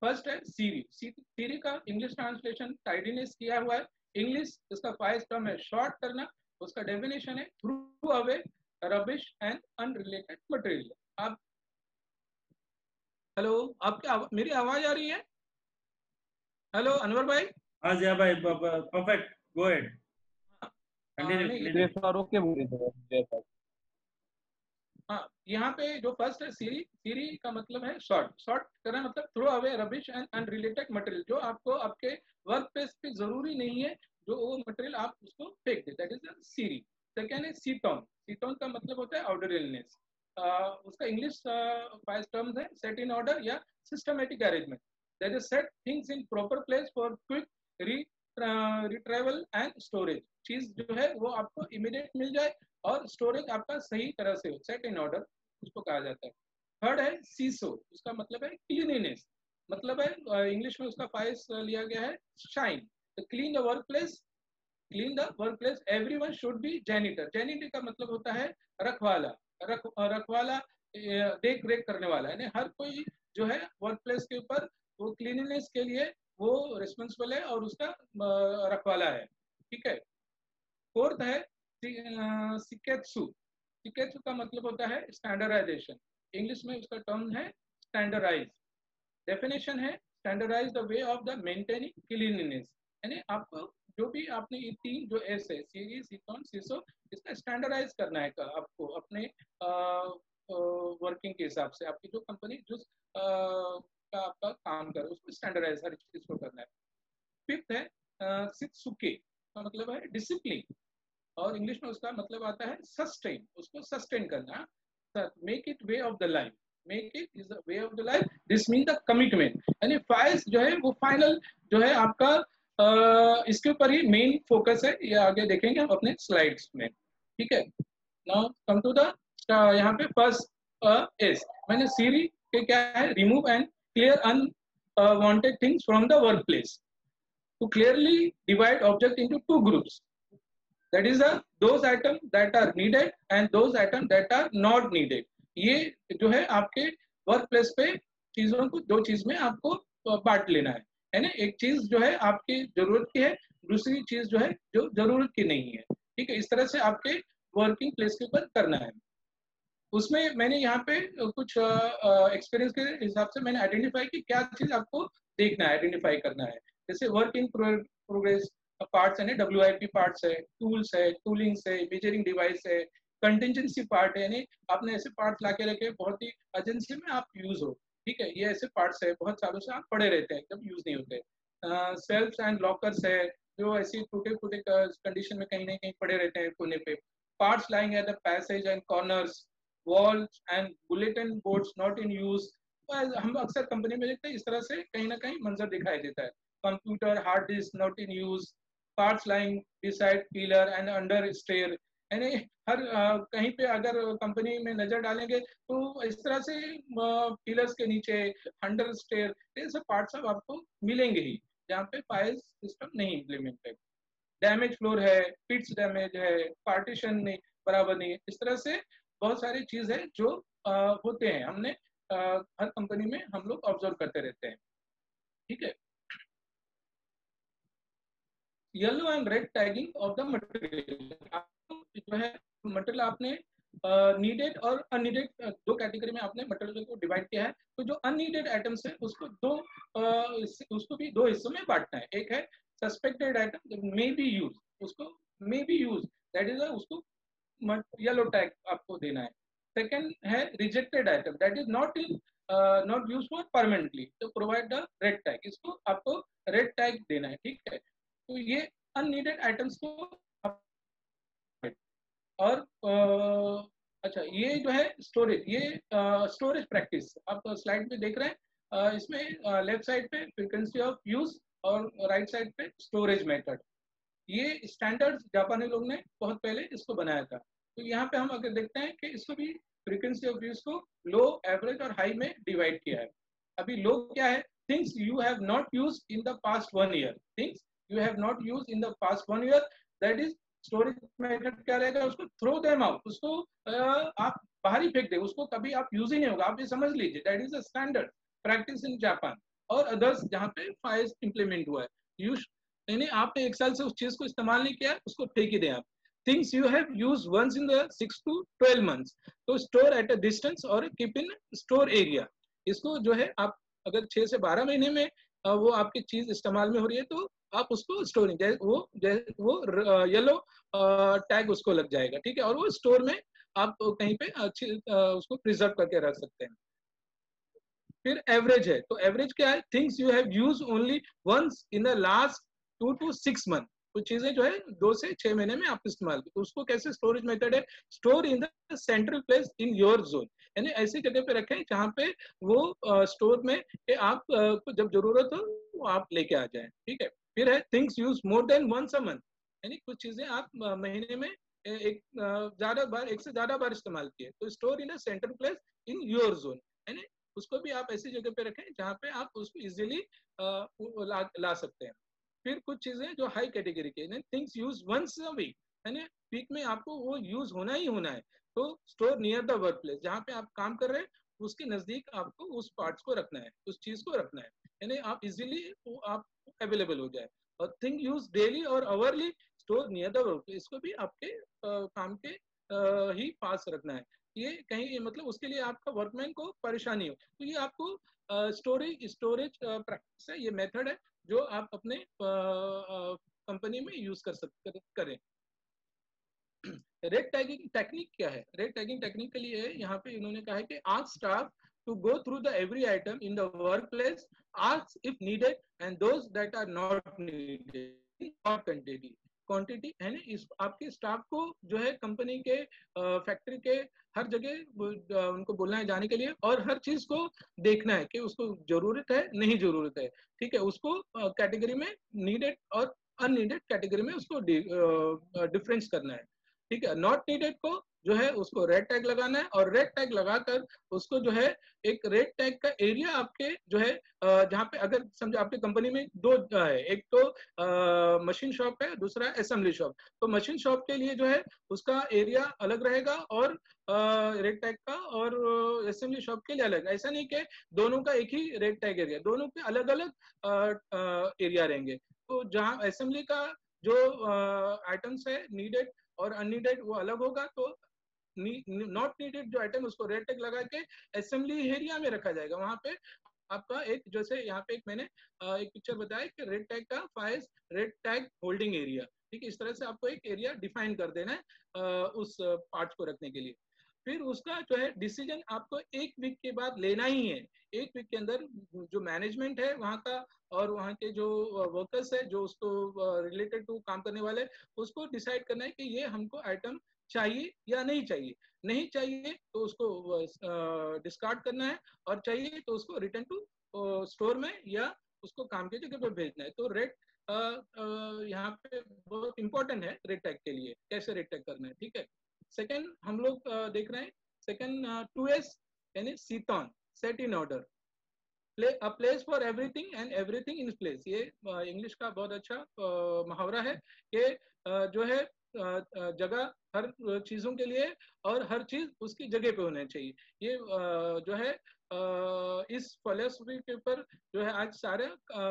फर्स्ट है सीरी। सीरी का इंग्लिश ट्रांसलेशन टाइडीनेस किया हुआ है। इंग्लिश इसका फाइल्स टर्म है शॉर्ट करना। उसका डेफिनेशन है through away rubbish and unrelated material. आप, हेलो, आपकी मेरी आवाज आ रही है? हेलो अनवर भाई। हाँ जी, हाँ भाई, परफेक्ट, गो अहेड, कंटिन्यू नहीं, कंटिन्यू। रोके बोले थे। हाँ, यहाँ पे जो फर्स्ट है सीरी, सीरी का मतलब है शॉर्ट, शॉर्ट करना मतलब throw away rubbish and unrelated material, जो आपको आपके वर्क प्लेस पे जरूरी नहीं है, जो वो मटेरियल आप उसको फेंक दे, दैट इज सीरी। सेकेंड है सीटोन। सीटोन का मतलब होता है ऑर्डरलीनेस। उसका इंग्लिश फाइव टर्म्स है सेट इन ऑर्डर या systematic arrangement, that is set things in proper place for quick retrieval and storage. चीज जो है वो आपको इमीडिएट मिल जाए और स्टोरेज आपका सही तरह से हो, सेट इन ऑर्डर उसको कहा जाता है। थर्ड है सीसो, उसका मतलब है क्लीनिनेस, मतलब है इंग्लिश में उसका फाइल्स लिया गया है शाइन। तो clean the work place, clean the work place, everyone should B janitor. Janitor का मतलब होता है रखवाला, रखवाला, देख रेख करने वाला, यानी हर कोई जो है वर्क प्लेस के ऊपर वो क्लीनिनेस के लिए वो रिस्पॉन्सिबल है और उसका रखवाला है, ठीक है। फोर्थ है सिकेत्सु। सिकेत्सु का मतलब होता है स्टैंडर्डाइजेशन। इंग्लिश में उसका टर्म है स्टैंडर्डाइज। डेफिनेशन है standardise the way of the maintaining cleanliness, यानी आपको जो भी आपने ये तीन जो एस है, सीरी, सीटोन, सीसो, इसका स्टैंडर्डाइज करना है आपको अपने वर्किंग के हिसाब से। आपकी जो कंपनी जो का आपका काम करे उसको स्टैंडर्डाइज हर चीज को करना है। फिफ्थ है सित्सुके, का मतलब है डिसिप्लिन। और इंग्लिश में उसका मतलब आता है सस्टेन, उसको सस्टेन करना, make it way of the life, make it is the way of the life, this mean the commitment. यानी फाइज जो है वो फाइनल जो है आपका इसके ऊपर ही मेन फोकस है, ये आगे देखेंगे हम अपने स्लाइड्स में, ठीक है। नाउ कम टू द यहाँ पे फर्स्ट इज, मैंने सीरी के क्या है, remove and clear unwanted things from the work place, to clearly divide object into two groups, that is those items that are needed and those items that are not needed। ये जो है आपके work place पे चीजों को दो चीज में आपको बांट लेना है ना। एक चीज जो है आपकी जरूरत की है, दूसरी चीज जो है जो जरूरत की नहीं है, ठीक है। इस तरह से आपके वर्किंग प्लेस के ऊपर करना है। उसमें मैंने यहाँ पे कुछ एक्सपीरियंस के हिसाब से मैंने आइडेंटिफाई की क्या चीज आपको देखना है, आइडेंटिफाई करना है। जैसे वर्क इन प्रोग्रेस पार्ट्स है, WIP पार्ट्स है, टूल्स है, टूलिंग्स है, मेजरिंग डिवाइस है, कंटिजेंसी पार्ट है, यानी आपने ऐसे पार्ट्स ला के रखे बहुत ही एजेंसी में आप यूज हो, ठीक है। ये ऐसे पार्ट्स है बहुत सालों से आप पड़े रहते हैं, जब यूज नहीं होते। सेल्फ्स एंड लॉकर्स है, जो ऐसी टूटे फूटे कंडीशन में कहीं ना कहीं पड़े रहते हैं कोने पे। Parts lying at the passage and corners, walls and bulletin boards not in use. हम अक्सर कंपनी में देखते हैं इस तरह से कहीं ना कहीं मंजर दिखाई देता है। Computer hard disk not in use, parts lying beside pillar and under stair, यानी हर कहीं पे अगर कंपनी में नजर डालेंगे तो इस तरह से पिलर्स के नीचे, अंडर स्टेयर, ये सब पार्ट्स अब आपको मिलेंगे ही जहाँ पे फाइल सिस्टम नहीं इम्प्लीमेंटेड। डैमेज फ्लोर है, पिट्स डैमेज है, पार्टीशन नहीं बराबर नहीं है, इस तरह से बहुत सारी चीज है जो होते हैं, हमने हर कंपनी में हम लोग ऑब्जर्व करते रहते हैं, ठीक है। Yellow and red tagging of the material, जो है मटेरियल आपने नीडेड और अननीडेड दो कैटेगरी में आपने मटेरियल को डिवाइड किया है। तो जो अननीडेड आइटम्स है उसको उसको भी दो हिस्सों में बांटना है। एक है suspected item may be use, उसको may be use, that is उसको येलो टैग आपको देना है। सेकंड है rejected item, that is not use for permanently, तो प्रोवाइड द रेड टैग, इसको आपको रेड टैग देना है, ठीक है। तो ये अननीडेड आइटम्स को और अच्छा, ये जो है स्टोरेज, ये स्टोरेज प्रैक्टिस आप स्लाइड पे देख रहे हैं। इसमें लेफ्ट साइड पे फ्रीक्वेंसी ऑफ यूज और राइट साइड पे स्टोरेज मेथड। ये स्टैंडर्ड जापानी लोग ने बहुत पहले इसको बनाया था। तो यहाँ पे हम अगर देखते हैं कि इसको भी फ्रीक्वेंसी ऑफ यूज को लो, एवरेज और हाई में डिवाइड किया है। अभी लो क्या है, things you have not use in the past 1 year, things you have not use in the past 1 year, that is storage method क्या रहेगा, उसको थ्रो देम आउट, उसको आप बाहर ही फेंक दे, उसको कभी आप यूज ही नहीं होगा, आप ये समझ लीजिए। That is a standard practice in Japan और अदर्स जहाँ पे फाइज इंप्लीमेंट हुआ है। यूज यानी आपने 1 साल से उस चीज को इस्तेमाल नहीं किया, उसको फेंक ही दें आप। Things you have use once in the 6 to 12 months, तो स्टोर एट अ डिस्टेंस और कीप इन स्टोर एरिया। इसको जो है आप अगर 6 से 12 महीने में वो आपकी चीज इस्तेमाल में हो रही है तो आप उसको स्टोरिंग, वो येलो टैग उसको लग जाएगा, ठीक है। और वो स्टोर में आप कहीं पे अच्छी उसको प्रिजर्व करके रख सकते हैं। फिर एवरेज है, तो एवरेज क्या है, things you have use only once in the last 2 to 6 months, कुछ चीजें जो है 2 से 6 महीने में आप इस्तेमाल, तो उसको कैसे स्टोरेज मेथड है, store in the central place in your zone, यानी ऐसी जगह पे रखें जहाँ पे वो स्टोर में आप जब जरूरत हो वो आप लेके आ जाए, ठीक है। फिर है things use more than once a month, यानी कुछ चीजें आप महीने में एक से ज्यादा बार इस्तेमाल किए, तो store in a central place in your zone, यानी उसको भी आप ऐसी जगह पे रखें जहाँ पे आप उसको इजीली ला सकते हैं। फिर कुछ चीजें जो हाई कैटेगरी के, things use once a week, यानी वीक में आपको वो यूज होना ही होना है, तो store near the work place, जहाँ पे आप काम कर रहे हैं उसके नजदीक आपको उस पार्ट्स को रखना है, उस चीज को रखना है, यानी आप इजीली आप अवेलेबल हो जाए। और थिंग यूज डेली और hourly, store near the work place, इसको भी आपके काम के ही पास रखना है। ये कहीं मतलब उसके लिए आपका वर्कमैन को परेशानी हो, तो ये आपको स्टोरेज प्रैक्टिस है, ये मेथड है जो आप अपने कंपनी में यूज करें। रेड टैगिंग टेक्निक क्या है, रेड टैगिंग टेक्निक के लिए यहाँ पे इन्होंने कहा है कि ask staff to go through the every item in the workplace, ask if needed and those that are not needed, not quantity, quantity है ना, इस आपके स्टाफ को जो है कंपनी के फैक्ट्री के हर जगह उनको बोलना है जाने के लिए, और हर चीज को देखना है कि उसको जरूरत है नहीं जरूरत है, ठीक है। उसको कैटेगरी में नीडेड और अननीडेड कैटेगरी में उसको डिफरेंस करना है, ठीक है। नॉट नीडेड को जो है उसको रेड टैग लगाना है, और रेड टैग लगाकर उसको जो है एक रेड टैग का एरिया आपके जो है जहाँ पे अगर समझो आपकी कंपनी में दो है, एक तो मशीन शॉप है, दूसरा असेंबली शॉप, तो मशीन शॉप के लिए जो है उसका एरिया अलग रहेगा और रेड टैग का, और असेंबली शॉप के लिए अलग। ऐसा नहीं कि दोनों का एक ही रेड टैग एरिया, दोनों के अलग अलग एरिया रहेंगे। तो जहाँ असेंबली का जो आइटम्स है नीडेड और अननीडेड वो अलग होगा, तो नॉट नीडेड जो आइटम उसको रेड टैग लगा के असेंबली एरिया में रखा जाएगा। वहां पे आपका एक जैसे यहाँ पे एक मैंने एक पिक्चर बताया कि रेड टैग का files red tag holding area, ठीक है। इस तरह से आपको एक एरिया डिफाइन कर देना है उस पार्ट्स को रखने के लिए। फिर उसका जो है डिसीजन आपको 1 वीक के बाद लेना ही है। 1 वीक के अंदर जो मैनेजमेंट है वहाँ का और वहाँ के जो वर्कर्स है जो उसको रिलेटेड टू काम करने वाले, उसको डिसाइड करना है कि ये हमको आइटम चाहिए या नहीं चाहिए। नहीं चाहिए तो उसको डिस्कार्ड करना है, और चाहिए तो उसको रिटर्न टू स्टोर में या उसको काम की जगह पे भेजना है। तो रेड यहाँ पे बहुत इंपॉर्टेंट है रेड टैग के लिए, कैसे रेड टैग करना है, ठीक है। सेकंड हम लोग देख रहे हैं सेकंड 2S यानी seiton, set in order, a place for everything and everything in place। ये इंग्लिश का बहुत अच्छा मुहावरा है कि जो है जगह हर चीजों के लिए और हर चीज उसकी जगह पे होना चाहिए। ये जो है इस फिलॉसफी के ऊपर जो है आज सारे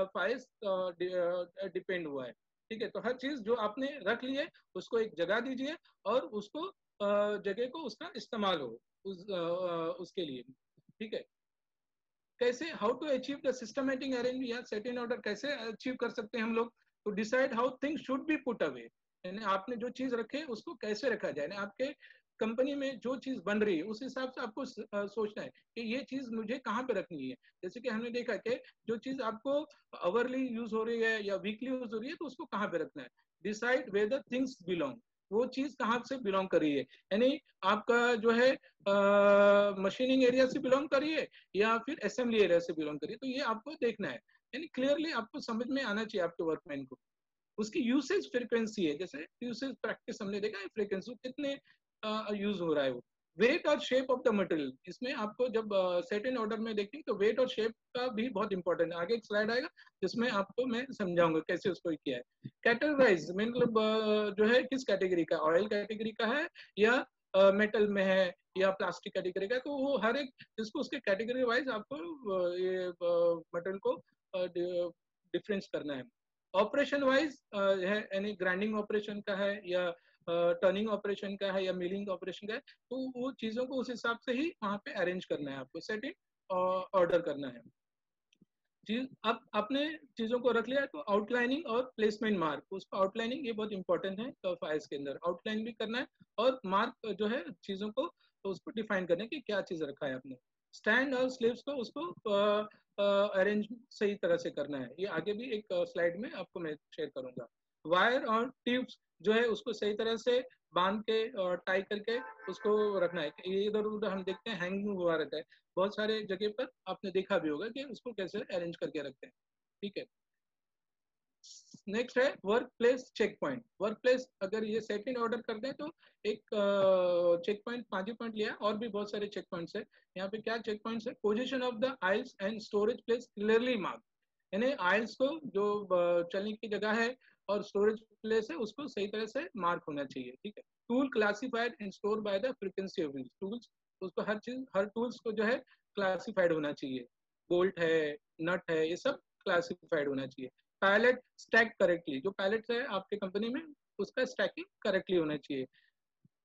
फाइल्स डिपेंड हुआ है, ठीक है। तो हर चीज जो आपने रख ली है उसको एक जगह दीजिए और उसको जगह को उसका इस्तेमाल हो उसके लिए, ठीक है। कैसे how to achieve the systematic arrange या सेट इन ऑर्डर कैसे अचीव कर सकते हैं हम लोग, तो decide how things should be put away, यानी आपने जो चीज रखे उसको कैसे रखा जाए। यानी आपके कंपनी में जो चीज बन रही है उस हिसाब से आपको सोचना है कि ये चीज मुझे कहाँ पे रखनी है। जैसे कि हमने देखा कि जो चीज आपको आवरली यूज हो रही है या वीकली यूज हो रही है तो उसको कहाँ पे रखना है। Decide where the things belong, वो चीज कहाँ से बिलोंग कर रही है, यानी आपका जो है मशीनिंग एरिया से बिलोंग कर रही है या फिर असेंबली एरिया से बिलोंग करिए। तो ये आपको देखना है, यानी क्लियरली आपको समझ में आना चाहिए आपके वर्कमैन को। उसकी यूसेज फ्रीक्वेंसी है, जैसे यूसेज प्रैक्टिस हमने देखा है, फ्रीक्वेंसी कितने यूज हो रहा है वो। वेट और शेप ऑफ द मटेरियल, इसमें आपको जब सेट इन ऑर्डर में देखेंगे तो वेट और शेप का भी बहुत इंपॉर्टेंट है। आगे एक स्लाइड आएगा जिसमें आपको मैं समझाऊंगा कैसे उसको किया है। कैटेगराइज मतलब जो है किस कैटेगरी का, ऑयल कैटेगरी का है या मेटल में है या प्लास्टिक कैटेगरी का, तो वो हर एक जिसको उसके कैटेगरी वाइज आपको ये मटेरियल को डिफरेंस करना है। ऑपरेशन वाइज है, यानी ग्राइंडिंग ऑपरेशन का है या टर्निंग ऑपरेशन का है या मिलिंग ऑपरेशन का है, तो वो चीजों को उस हिसाब से ही वहाँ पे अरेंज करना है, आपको सेट इन ऑर्डर करना है। चीज अब आपने चीजों को रख लिया है तो आउटलाइनिंग और प्लेसमेंट मार्क, उसको आउटलाइनिंग ये बहुत इंपॉर्टेंट है फाइल्स के अंदर, आउटलाइन भी करना है और मार्क जो है चीजों को तो उसको डिफाइन करना है कि क्या चीज रखा है आपने। स्टैंड और स्लीव्स को उसको अरेंज सही तरह से करना है, ये आगे भी एक स्लाइड में आपको मैं शेयर करूंगा। वायर और ट्यूब्स जो है उसको सही तरह से बांध के और टाई करके उसको रखना है। ये इधर उधर हम देखते हैं हैंग हुआ रहता है बहुत सारे जगह पर, आपने देखा भी होगा कि उसको कैसे अरेंज करके रखते हैं, ठीक है। नेक्स्ट है work place check point. Work place अगर ये सेट इन ऑर्डर करते हैं तो एक चेक पॉइंट 5 पॉइंट लिया और भी बहुत सारे चेक पॉइंट्स है। यहाँ पे क्या चेक पॉइंट्स है, position of the aisles and storage place clearly mark, यानी आइल्स को जो चलने की जगह है और स्टोरेज प्लेस है उसको सही तरह से मार्क होना चाहिए, ठीक है। Tool classified and store by the frequency of use, tools उसको हर चीज हर टूल्स को जो है क्लासिफाइड होना चाहिए, बोल्ट है नट है ये सब क्लासिफाइड होना चाहिए। पैलेट स्टैक करेक्टली, जो पैलेट है आपके कंपनी में उसका स्टैकिंग करेक्टली होना चाहिए।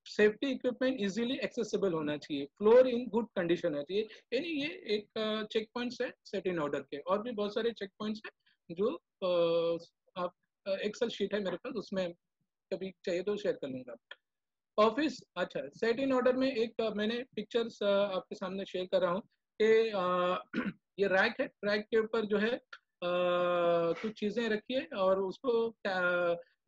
सेफ्टी इक्विपमेंट इजीली एक्सेसिबल होना चाहिए, फ्लोर इन गुड कंडीशन होना चाहिए। यानी ये एक चेक पॉइंट्स है सेट इन ऑर्डर के, और भी बहुत सारे चेक पॉइंट्स है जो आप एक्सेल शीट है मेरे पास, उसमें कभी चाहिए तो शेयर कर लूंगा। ऑफिस, अच्छा सेट इन ऑर्डर में एक मैंने पिक्चर्स आपके सामने शेयर कर रहा हूँ कि ये रैक है, रैक के ऊपर जो है कुछ चीजें रखी है और उसको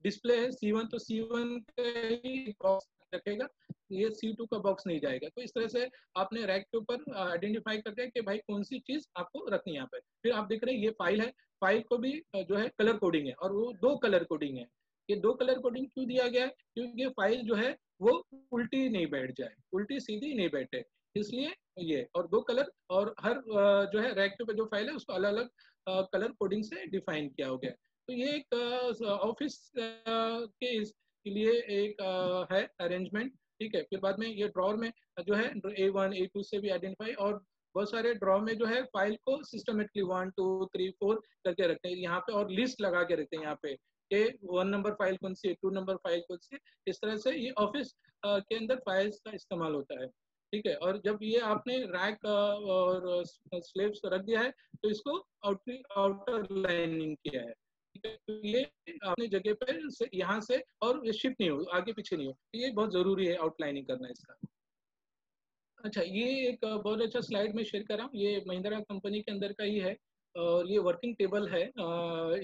डिस्प्ले है C1 तो C1 का ही बॉक्स रखेगा, ये C2 का बॉक्स नहीं जाएगा। तो इस तरह से आपने रैक के ऊपर आइडेंटिफाई कर दिया कि भाई कौन सी चीज आपको रखनी है यहाँ पे। फिर आप देख रहे हैं ये फाइल है, फाइल को भी जो है कलर कोडिंग है, और वो 2 कलर कोडिंग है। ये 2 कलर कोडिंग क्यों दिया गया है? क्योंकि ये फाइल जो है वो उल्टी नहीं बैठ जाए, उल्टी सीधी नहीं बैठे, इसलिए ये। और 2 कलर, और हर जो है रैक के ऊपर जो फाइल है उसको अलग अलग कलर कोडिंग से डिफाइन किया हो गया। तो ये एक ऑफिस के लिए एक है अरेंजमेंट, ठीक है। फिर बाद में ये ड्रॉर में जो है A1 A2 से भी आइडेंटिफाई, और बहुत सारे ड्रॉ में जो है फाइल को सिस्टमेटिकली 1 2 3 4 करके रखते हैं यहाँ पे, और लिस्ट लगा के रखते हैं यहाँ पे कि 1 नंबर फाइल कौन सी है, 2 नंबर फाइल कौन सी है। इस तरह से ये ऑफिस के अंदर फाइल्स का इस्तेमाल होता है, ठीक है। और जब ये आपने रैक और स्लेब्स रख दिया है तो इसको आउटर लाइनिंग किया है, ठीक है। तो ये अपनी जगह पर से यहाँ से, और ये शिफ्ट नहीं हो, आगे पीछे नहीं हो, ये बहुत जरूरी है आउटलाइनिंग करना इसका। अच्छा, ये एक बहुत अच्छा स्लाइड में शेयर कर रहा हूँ, ये महिंद्रा कंपनी के अंदर का ही है, और ये वर्किंग टेबल है।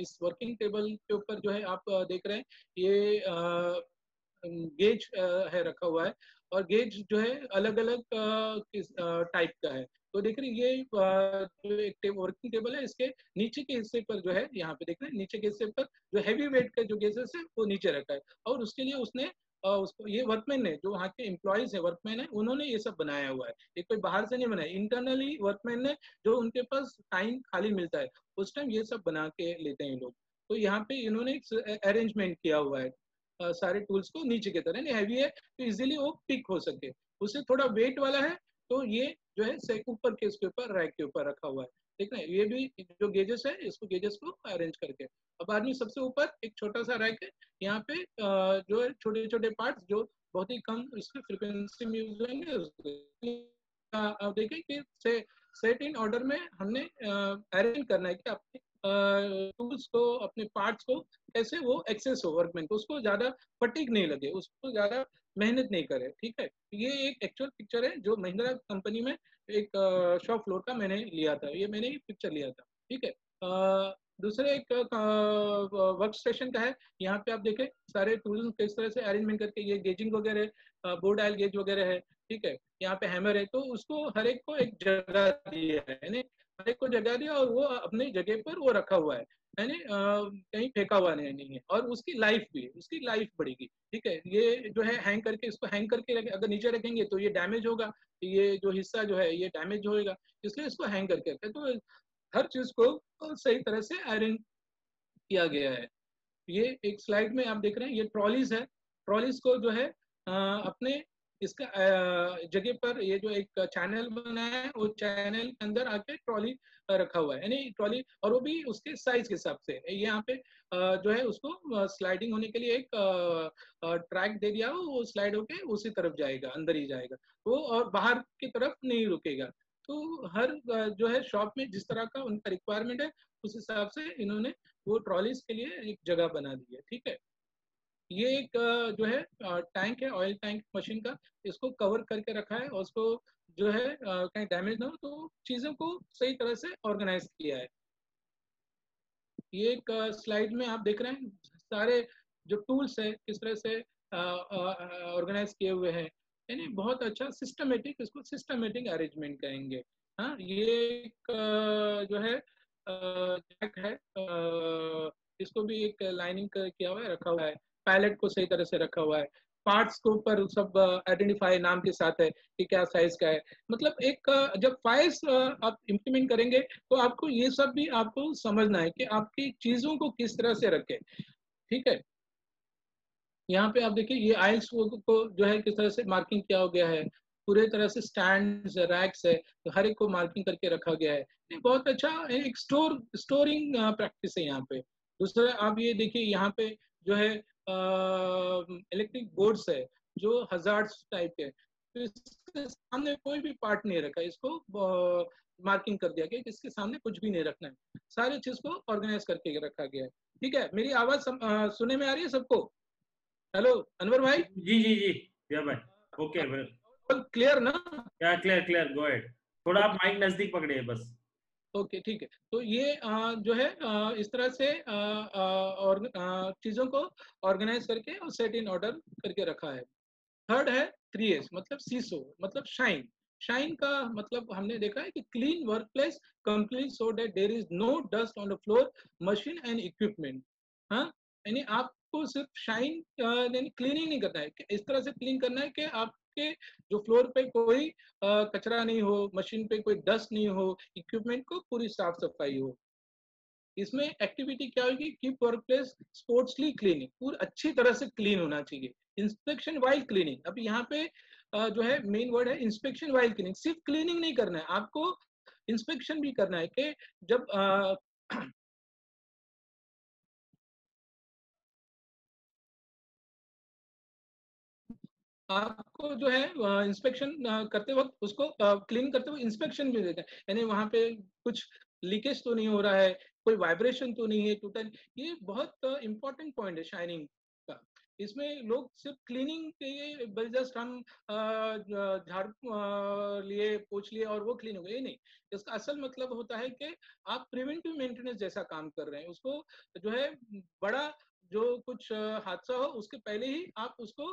इस वर्किंग टेबल के ऊपर जो है आप देख रहे हैं ये गेज है रखा हुआ है, और गेज जो है अलग अलग टाइप का है। तो देख रहे हैं ये जो एक वर्किंग टेबल है, इसके नीचे के हिस्से पर जो है यहाँ पे देख रहे हैं, नीचे के हिस्से पर जो हैवी वेट का जो गेजेस है वो नीचे रखा है, और उसके लिए उसने उसको, ये वर्कमैन ने, जो वहाँ के एम्प्लॉयज है, वर्कमैन है, उन्होंने ये सब बनाया हुआ है, ये कोई बाहर से नहीं बनाया, इंटरनली वर्कमैन ने, जो उनके पास टाइम खाली मिलता है उस टाइम ये सब बना के लेते हैं लोग। तो यहाँ पे इन्होंने अरेंजमेंट किया हुआ है सारे टूल्स को नीचे की तरह, नहीं हैवी है तो इजीली वो पिक हो सके। उससे थोड़ा वेट वाला है तो ये जो है ऊपर के, इसके ऊपर रैक के ऊपर रखा हुआ है, ठीक है। ये भी जो गेजेस है, इसको गेजेस को अरेंज करके, अब आदमी सबसे ऊपर एक छोटा सा रैक है, यहाँ पे जो है छोटे छोटे पार्ट्स जो बहुत ही कम इसके फ्रीक्वेंसी में यूज होंगे, आप देखें कि सेट इन ऑर्डर में हमने अरेंज करना है कि अपने टूल्स को, अपने पार्ट्स को कैसे वो एक्सेस हो, वर्कमैन को उसको ज्यादा फटीग नहीं लगे, उसको ज्यादा मेहनत नहीं करे, ठीक है। ये एक एक्चुअल पिक्चर है जो महिंद्रा कंपनी में एक शॉप फ्लोर का मैंने लिया था, ये मैंने ही पिक्चर लिया था, ठीक है। दूसरे एक वर्क स्टेशन का है, यहाँ पे आप देखें सारे टूल्स किस तरह से अरेंजमेंट करके, ये गेजिंग वगैरह, बोर्ड आयल गेज वगैरह है, ठीक है। यहाँ पे हैमर है, तो उसको हर एक को एक जगह दिया है, हर एक को जगह दिया, और वो अपनी जगह पर वो रखा हुआ है, यानी कहीं फेंका हुआ नहीं है, और उसकी लाइफ भी, उसकी लाइफ बढ़ेगी, ठीक है। ये जो है हैंग करके, इसको हैंग करके अगर नीचे रखेंगे तो ये डैमेज होगा, ये जो हिस्सा जो है ये डैमेज होएगा, इसलिए इसको हैंग करके रखें। तो हर चीज को सही तरह से अरेंज किया गया है। ये एक स्लाइड में आप देख रहे हैं, ये ट्रॉलीज है, ट्रॉलीज को जो है अपने इसका जगह पर, ये जो एक चैनल बनाया है, वो चैनल के अंदर आके ट्रॉली रखा हुआ है, यानी ट्रॉली, और वो भी उसके साइज के हिसाब से। यहाँ पे जो है उसको स्लाइडिंग होने के लिए एक ट्रैक दे दिया, वो स्लाइड होके उसी तरफ जाएगा, अंदर ही जाएगा वो, और बाहर की तरफ नहीं रुकेगा। तो हर जो है शॉप में जिस तरह का उनका रिक्वायरमेंट है उस हिसाब से इन्होंने वो ट्रॉलीज के लिए एक जगह बना दी है, ठीक है। ये एक जो है टैंक है, ऑयल टैंक मशीन का, इसको कवर करके रखा है, और उसको जो है कहीं डैमेज ना हो तो चीजों को सही तरह से ऑर्गेनाइज किया है। ये एक स्लाइड में आप देख रहे हैं सारे जो टूल्स है किस तरह से ऑर्गेनाइज किए हुए हैं, यानी बहुत अच्छा सिस्टमेटिक, इसको सिस्टमेटिक अरेंजमेंट करेंगे। हाँ, ये एक जो है जैक है, इसको भी एक लाइनिंग किया हुआ है, रखा हुआ है, पैलेट को सही तरह से रखा हुआ है, पार्ट्स को ऊपर सब आइडेंटिफाई नाम के साथ है कि क्या साइज का है। मतलब एक जब फाइल्स आप इम्प्लीमेंट करेंगे तो आपको ये सब भी आपको समझना है कि आपकी चीजों को किस तरह से रखें, ठीक है। यहाँ पे आप देखिए ये आइल्स को जो है किस तरह से मार्किंग किया हो गया है, पूरे तरह से स्टैंड्स रैक्स है, तो हर एक को मार्किंग करके रखा गया है। ये बहुत अच्छा एक स्टोरिंग प्रैक्टिस है यहाँ पे। दूसरा आप ये देखिए यहाँ पे जो है इलेक्ट्रिक बोर्ड्स है जो हजार्ड्स टाइप के, तो इसके सामने कोई भी पार्ट नहीं रखा, इसको मार्किंग कर दिया गया कि इसके सामने कुछ भी नहीं रखना है, सारी चीज को ऑर्गेनाइज करके रखा गया है, ठीक है। मेरी आवाज सुनने में आ रही है सबको? हेलो अनवर भाई। जी जी जी, या भाई, ओके भाई, क्लियर ना? या क्लियर क्लियर, गो अहेड, थोड़ा आप माइक नजदीक पकड़िए बस। ओके ठीक है। तो ये जो है इस तरह से और चीजों को ऑर्गेनाइज करके और सेट इन ऑर्डर करके रखा है। थर्ड है 3S, मतलब सीसो, मतलब शाइन। शाइन का मतलब हमने देखा है कि clean work place complete so that there is no dust on the floor, machine and equipment. हाँ, यानी आपको सिर्फ शाइन यानी क्लीनिंग नहीं करना है, इस तरह से क्लीन करना है कि आपके जो फ्लोर पे कोई कचरा नहीं हो, मशीन पे कोई डस्ट नहीं हो, इक्विपमेंट को पूरी साफ सफाई हो। इसमें एक्टिविटी क्या होगी, कीप वर्क प्लेस स्पोर्ट्सली क्लीनिंग, पूरी अच्छी तरह से क्लीन होना चाहिए। इंस्पेक्शन वाइल क्लीनिंग, अभी यहाँ पे जो है मेन वर्ड है इंस्पेक्शन वाइल क्लीनिंग। सिर्फ क्लीनिंग नहीं करना है, आपको इंस्पेक्शन भी करना है कि जब आपको जो है इंस्पेक्शन करते वक्त उसको क्लीन करते वक्त इंस्पेक्शन भी देते हैं, यानी वहां पे कुछ लीकेज तो नहीं हो रहा है, कोई वाइब्रेशन तो नहीं है, टूटा नहीं। ये बहुत इंपॉर्टेंट पॉइंट है शाइनिंग का। इसमें लोग सिर्फ क्लीनिंग के लिए बस जस्ट हम झाड़ू लिए, पोंछ लिए और वो क्लीन हो गए, ये नहीं। इसका असल मतलब होता है कि आप प्रिवेंटिव मेंटेनेंस जैसा काम कर रहे हैं, उसको जो है बड़ा जो कुछ हादसा हो उसके पहले ही आप उसको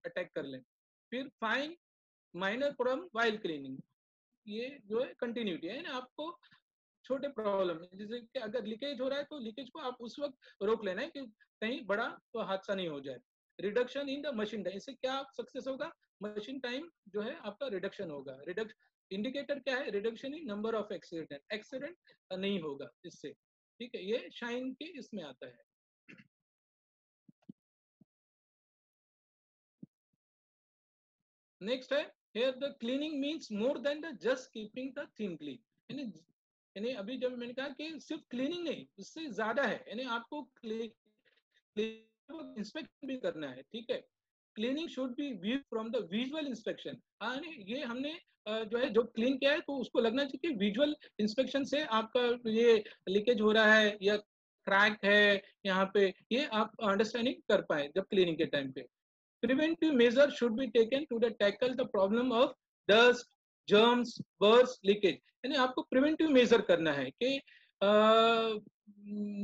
अटैक कर लें। फिर fine minor problem while cleaning, ये जो है कंटिन्यूटी है ना। आपको छोटे प्रॉब्लम है, जैसे कि अगर लीकेज हो रहा है तो लीकेज को आप उस वक्त रोक लेना है कि कहीं बड़ा तो हादसा नहीं हो जाए। Reduction in the machine time, इससे क्या सक्सेस होगा, मशीन टाइम जो है आपका रिडक्शन होगा। इंडिकेटर क्या है, reduction in number of accident, accident नहीं होगा इससे। ठीक है, ये शाइन के इसमें आता है। नेक्स्ट है, here the cleaning means more than the just keeping the thing clean। यानी यानी अभी जब मैंने कहा कि सिर्फ क्लीनिंग नहीं, इससे ज्यादा है, यानी आपको इंस्पेक्शन भी करना है। ठीक है, cleaning should be view from the visual inspection. ये हमने जो है जो क्लीन किया है तो उसको लगना चाहिए कि विजुअल इंस्पेक्शन से आपका ये लीकेज हो रहा है या क्रैक है यहाँ पे, ये आप अंडरस्टैंडिंग कर पाए जब क्लीनिंग के टाइम पे। Preventive measures should be taken to tackle the problem of dust, germs, burst, leakage। यानी आपको प्रिवेंटिव मेजर करना है कि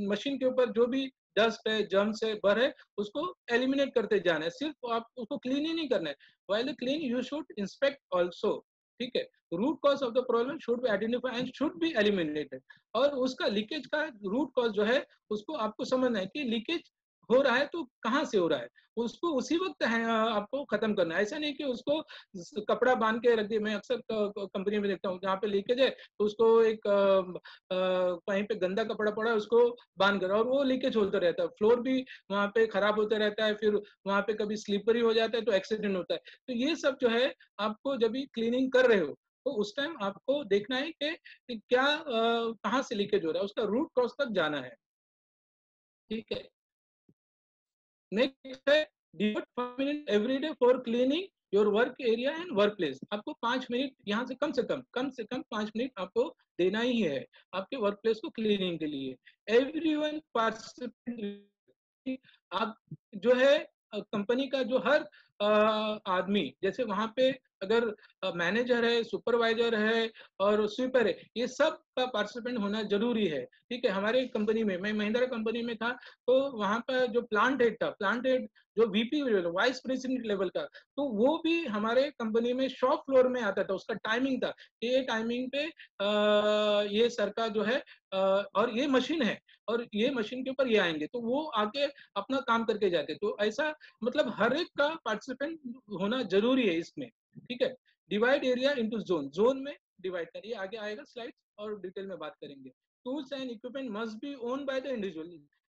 मशीन के ऊपर जो भी डस्ट है, जर्म्स है, बर है, उसको एलिमिनेट करते जाना है। सिर्फ आप उसको क्लीन ही नहीं करना है, while clean you should inspect also. ठीक है, root cause of the problem should be identified and should be eliminated. और उसका लीकेज का रूट कॉज जो है उसको आपको समझना है कि लीकेज हो रहा है तो कहाँ से हो रहा है, उसको उसी वक्त है आपको खत्म करना है। ऐसा नहीं कि उसको कपड़ा बांध के रख दिया। मैं अक्सर कंपनी में देखता हूँ जहाँ पे लीकेज है तो उसको एक कहीं पे गंदा कपड़ा पड़ा है उसको बांध कर, और वो लीकेज होता रहता है, फ्लोर भी वहाँ पे खराब होता रहता है, फिर वहाँ पे कभी स्लिपरी हो जाता है तो एक्सीडेंट होता है। तो ये सब जो है आपको जब भी क्लीनिंग कर रहे हो तो उस टाइम आपको देखना है कि क्या कहाँ से लीकेज हो रहा है, उसका रूट कॉज तक जाना है। ठीक है, नेक्स्ट है devote 5 minute every day for cleaning your work area and work place. आपको 5 मिनट यहाँ से कम से कम 5 मिनट आपको देना ही है आपके वर्क प्लेस को क्लीनिंग के लिए। एवरीवन पार्टिसिपेट, आप जो है कंपनी का जो हर आदमी, जैसे वहां पे अगर मैनेजर है, सुपरवाइजर है और स्वीपर है, ये सब का पार्टिसिपेंट होना जरूरी है। ठीक है, हमारे कंपनी में, मैं महिंद्रा कंपनी में था तो वहां पर जो प्लांट हेड था, प्लांट हेड जो वीपी वाइस प्रेसिडेंट लेवल का, तो वो भी हमारे कंपनी में शॉप फ्लोर में आता था। उसका टाइमिंग था, ये टाइमिंग पे ये सर का जो है और ये मशीन है और ये मशीन के ऊपर ये आएंगे, तो वो आके अपना काम करके जाते। तो ऐसा मतलब हर एक का पार्टिसिपेंट होना जरूरी है इसमें। ठीक है, divide area into zone, zone में डिवाइड करिए, आगे आएगा स्लाइड और डिटेल में बात करेंगे। Tools and equipment must be own by the individual,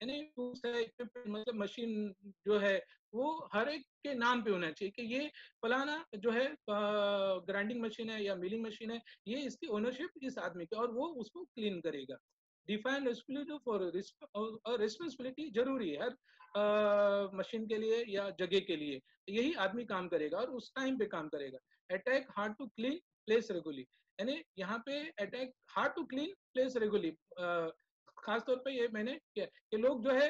यानी टूल्स है, इक्विपमेंट मतलब मशीन जो है वो हर एक के नाम पे होना चाहिए कि ये फलाना जो है ग्राइंडिंग मशीन है या मिलिंग मशीन है, ये इसकी ओनरशिप इस आदमी की और वो उसको क्लीन करेगा। डिफाइन रिस्पॉन्सिबिलिटी फॉर रिस्पॉन्सिबिलिटी जरूरी है हर मशीन के लिए या जगह के लिए, यही आदमी काम करेगा और उस टाइम पे काम करेगा। Attack hard to clean place regularly, यानी यहाँ पे attack hard to clean place regularly, खास तौर पे ये मैंने किया कि लोग जो है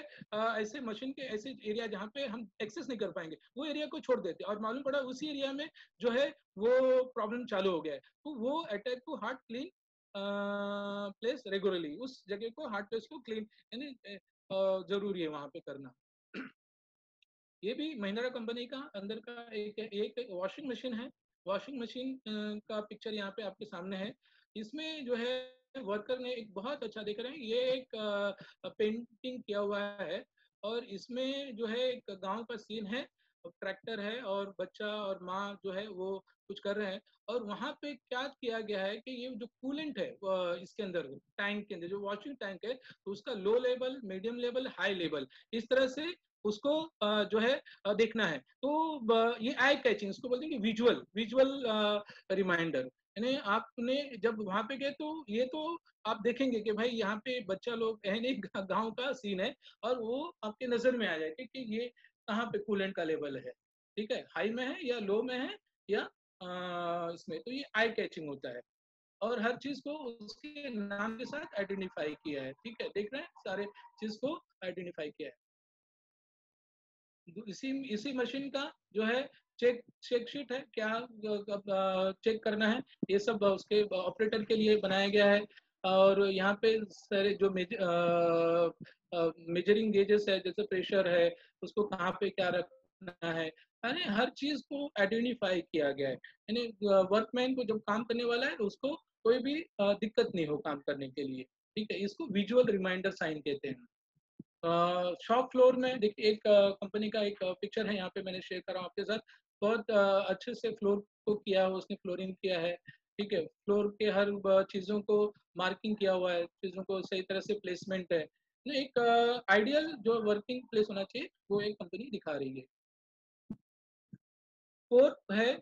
ऐसे मशीन के ऐसे एरिया जहाँ पे हम एक्सेस नहीं कर पाएंगे वो एरिया को छोड़ देते हैं, और मालूम पड़ा उसी एरिया में जो है वो प्रॉब्लम चालू हो गया है, तो वो attack to hard clean place regularly, उस जगह को हार्ट प्लेस को क्लीन यानी जरूरी है वहां पे करना। ये भी महिंद्रा कंपनी का अंदर का एक वॉशिंग मशीन है। वॉशिंग मशीन का पिक्चर यहाँ पे आपके सामने है। इसमें जो है वर्कर ने एक बहुत अच्छा देख रहे हैं, ये एक पेंटिंग किया हुआ है, और इसमें जो है एक गांव का सीन है, ट्रैक्टर है और बच्चा और माँ जो है वो कुछ कर रहे हैं, और वहां पे क्या किया गया है कि ये जो कूलेंट है इसके अंदर टैंक के अंदर जो वॉशिंग टैंक है, तो उसका low level, medium level, high level, इस तरह से उसको जो है देखना है। तो ये आई कैचिंग, इसको बोलते हैं कि विजुअल रिमाइंडर, यानी आपने जब वहां पे गए तो ये तो आप देखेंगे कि भाई यहाँ पे बच्चा लोग है नहीं, गांव का सीन है, और वो आपके नजर में आ जाए कि ये कहाँ पे कूलेंट का लेवल है, ठीक है, हाई में है या लो में है या इसमें, तो ये आई कैचिंग होता है, और हर चीज को उसके नाम के साथ आइडेंटिफाई किया है, ठीक है, देख रहे हैं सारे चीज को आइडेंटिफाई किया है। इसी मशीन का जो है चेक शीट है, क्या चेक करना है, ये सब उसके ऑपरेटर के लिए बनाया गया है, और यहाँ पे सारे जो मेजरिंग गेजेस है, जैसे प्रेशर है, उसको कहाँ पे क्या रखना है, यानी हर चीज को आइडेंटिफाई किया गया है, यानी वर्कमैन को जब काम करने वाला है तो उसको कोई भी दिक्कत नहीं हो काम करने के लिए, ठीक है, इसको विजुअल रिमाइंडर साइन कहते हैं। शॉप फ्लोर में देखिए एक कंपनी का एक पिक्चर है, यहाँ पे मैंने शेयर करा आपके साथ, बहुत अच्छे से फ्लोर को किया है उसने, फ्लोरिंग किया है, ठीक है, फ्लोर के हर चीज़ों को मार्किंग किया हुआ है, चीज़ों को सही तरह से प्लेसमेंट है, तो एक आइडियल जो वर्किंग प्लेस होना चाहिए वो एक कंपनी दिखा रही है। फोर्थ है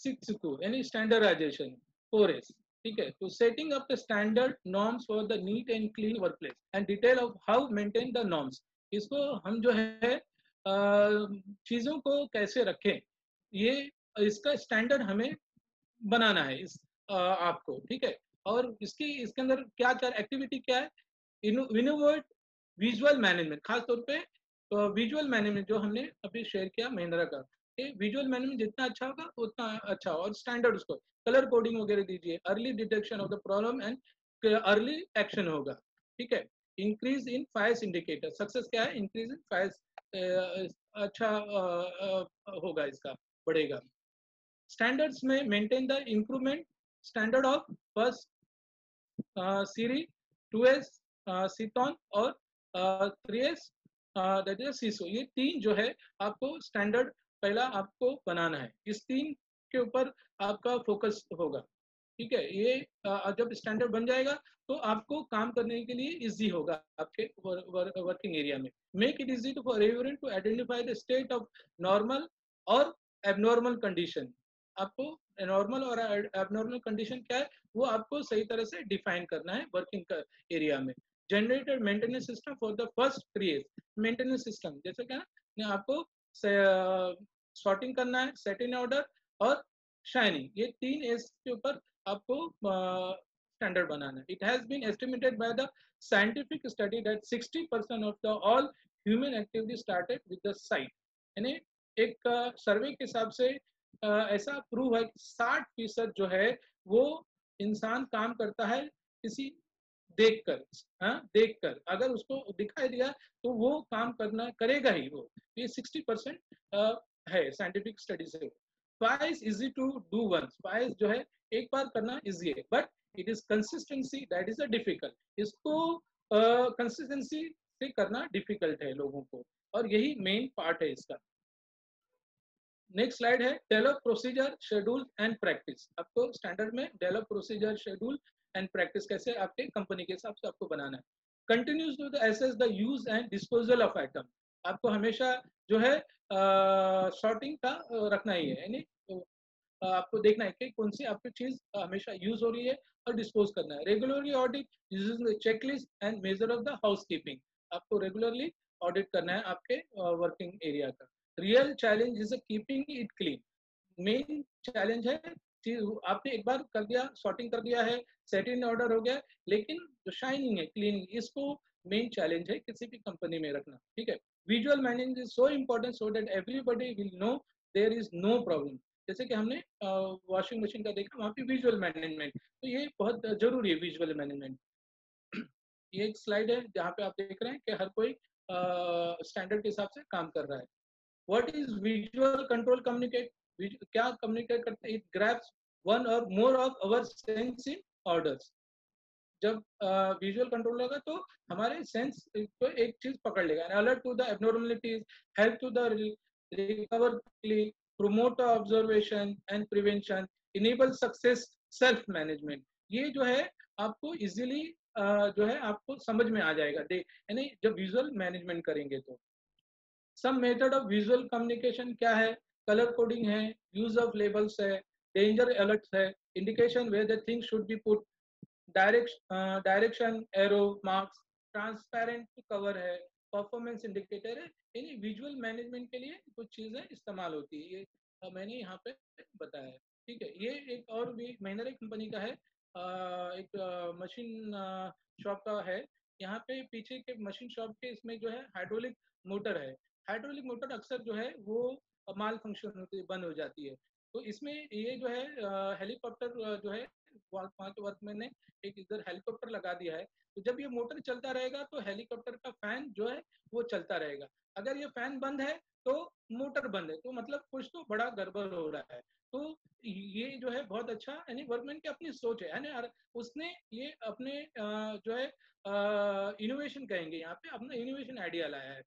6 यानी स्टैंडर्डाइजेशन, 4S, ठीक है, तो setting up the standard norms for the NEET and clean work place and detail of how maintain the norms, इसको हम जो है चीजों को कैसे रखें, ये इसका स्टैंडर्ड हमें बनाना है इस आपको, ठीक है, और इसके अंदर क्या क्या एक्टिविटी क्या है, इनोवेट विजुअल मैनेजमेंट, खास तौर पे विजुअल मैनेजमेंट जो हमने अभी शेयर किया महिंद्रा का, विजुअल मैनेजमेंट जितना अच्छा होगा उतना अच्छा, और स्टैंडर्ड उसको कलर कोडिंग वगैरह दीजिए, early detection of the problem and early action होगा, ठीक है, increase in five S indicator, success क्या है, इंक्रीज इन फायर्स अच्छा होगा, इसका बढ़ेगा। स्टैंडर्ड्स में maintain the improvement standard of first three, 2S सीटॉन और 3S दैट इज सीसो, ये तीन जो है आपको स्टैंडर्ड पहला आपको बनाना है, इस तीन के ऊपर आपका फोकस होगा, ठीक है, ये जब स्टैंडर्ड बन जाएगा तो आपको काम करने के लिए इजी होगा आपके वर्किंग एरिया में। Make it easy for everyone to identify the state of normal और एबनॉर्मल कंडीशन, आपको नॉर्मल और एबनॉर्मल कंडीशन क्या है वो आपको सही तरह से डिफाइन करना है वर्किंग एरिया में। Generated maintenance system for the first create, maintenance system जैसे क्या आपको सॉर्टिंग करना है, सेट इन ऑर्डर और शाइनिंग, ये 3S के ऊपर आपको स्टैंडर्ड बनाना है। It has been estimated by the scientific study that 60% of the all human activity started with the sight, यानी एक सर्वे के हिसाब से ऐसा प्रूव है कि 60% जो है वो इंसान काम करता है किसी देखकर, हाँ देखकर, अगर उसको दिखाई दिया तो वो काम करना करेगा ही वो, ये 60% है साइंटिफिक स्टडी से। फाइज इजी टू डू वंस, फाइज जो है एक बार करना इजी है, but it is consistency that is a difficult, इसको कंसिस्टेंसी से करना डिफिकल्ट है लोगों को, और यही मेन पार्ट है इसका। नेक्स्ट स्लाइड है develop procedure schedule and practice, आपको स्टैंडर्ड में develop procedure schedule and practice कैसे आपके कंपनी के हिसाब से आपको बनाना है। Continues to assess the use and disposal of item, आपको हमेशा जो है शॉर्टिंग का रखना ही है, यानी आपको देखना है कि कौन सी आपकी चीज हमेशा यूज हो रही है और डिस्पोज करना है। Regularly audit using the checklist and measure of the housekeeping, आपको रेगुलरली ऑडिट करना है आपके वर्किंग एरिया का। Real challenge is keeping it clean, main challenge है चीज आपने एक बार कर दिया, सॉर्टिंग कर दिया है, सेट इन ऑर्डर हो गया, लेकिन जो शाइनिंग है, क्लीनिंग, इसको मेन चैलेंज है किसी भी कंपनी में रखना, ठीक है। Visual management is so important so that everybody will know there is no problem. जैसे कि हमने वॉशिंग मशीन का देखा, वहाँ पे विजुअल मैनेजमेंट, तो ये बहुत जरूरी है विजुअल मैनेजमेंट। ये एक स्लाइड है जहाँ पे आप देख रहे हैं कि हर कोई स्टैंडर्ड के हिसाब से काम कर रहा है। What is visual control communicate? क्या communicate करते हैं? It grabs one or more of our sense in orders. जब विजुअल कंट्रोल होगा तो हमारे सेंस को एक चीज पकड़ लेगा। Alert to the abnormalities, help to the recover quickly, promote observation and prevention, enable success, self management. ये जो है आपको इजीली जो है आपको समझ में आ जाएगा, यानी जब विजुअल मैनेजमेंट करेंगे तो। Some method of visual communication क्या है? कलर कोडिंग है, यूज ऑफ लेबल्स है, डेंजर अलर्ट्स है, indication where the things should be put, direction arrow marks, transparent cover है, परफॉर्मेंस इंडिकेटर है। यानी विजुअल मैनेजमेंट के लिए कुछ चीजें इस्तेमाल होती है, ये मैंने यहाँ पे बताया है, ठीक है। ये एक और भी महिंद्रा कंपनी का है, एक मशीन शॉप का है। यहाँ पे पीछे के मशीन शॉप के इसमें जो है हाइड्रोलिक मोटर है। हाइड्रोलिक मोटर अक्सर जो है वो माल फंक्शन होती है, बंद हो जाती है। तो इसमें ये जो है हेलीकॉप्टर जो है, वहाँ के वर्कमैन ने एक इधर हेलीकॉप्टर लगा दिया है। तो जब ये मोटर चलता रहेगा तो हेलीकॉप्टर का फैन जो है वो चलता रहेगा। अगर ये फैन बंद है तो मोटर बंद है, तो मतलब कुछ तो बड़ा गड़बड़ हो रहा है। तो ये जो है बहुत अच्छा, यानी वर्कमैन की अपनी सोच है, यानी उसने ये अपने जो है इनोवेशन कहेंगे, यहाँ पे अपना इनोवेशन आइडिया लाया है।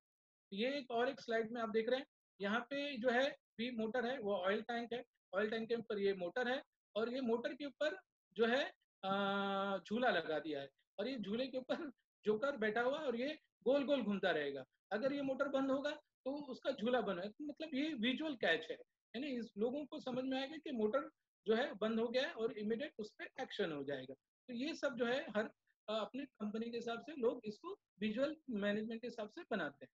ये एक और एक स्लाइड में आप देख रहे हैं, यहाँ पे जो है भी मोटर है, वो ऑयल टैंक है। ऑयल टैंक के ऊपर ये मोटर है, और ये मोटर के ऊपर जो है झूला लगा दिया है, और ये झूले के ऊपर जोकर बैठा हुआ है, और ये गोल गोल घूमता रहेगा। अगर ये मोटर बंद होगा तो उसका झूला बंद है। तो मतलब ये विजुअल कैच है, यानी इस लोगों को समझ में आएगा कि मोटर जो है बंद हो गया है और इमीडिएट उस पर एक्शन हो जाएगा। तो ये सब जो है हर अपने कंपनी के हिसाब से लोग इसको विजुअल मैनेजमेंट के हिसाब से बनाते हैं।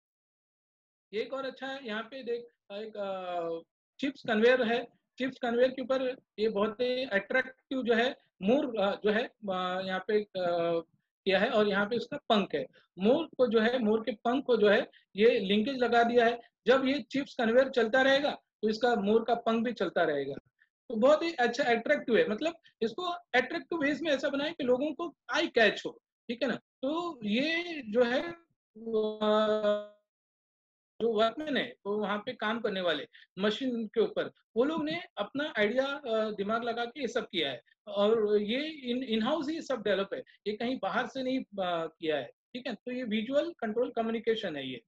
एक और अच्छा है, यहाँ पे देख एक चिप्स कन्वेयर है। चिप्स कन्वेयर के ऊपर ये बहुत ही अट्रैक्टिव जो है मोर जो है यहाँ पे किया है, और यहाँ पे उसका पंख है। मोर को जो है, मोर के पंख को जो है ये लिंकेज लगा दिया है। जब ये चिप्स कन्वेयर चलता रहेगा तो इसका मोर का पंख भी चलता रहेगा। तो बहुत ही अच्छा अट्रैक्टिव है, मतलब इसको अट्रैक्टिव वेज में ऐसा बनाए कि लोगों को आई कैच हो, ठीक है ना। तो ये जो है जो वर्कमैन है, तो वहाँ पे काम करने वाले मशीन के ऊपर, वो लोग ने अपना आइडिया दिमाग लगा के ये सब किया है, और ये इन हाउस ही सब डेवलप है, ये कहीं बाहर से नहीं किया है, ठीक है। तो ये विजुअल कंट्रोल कम्युनिकेशन है। ये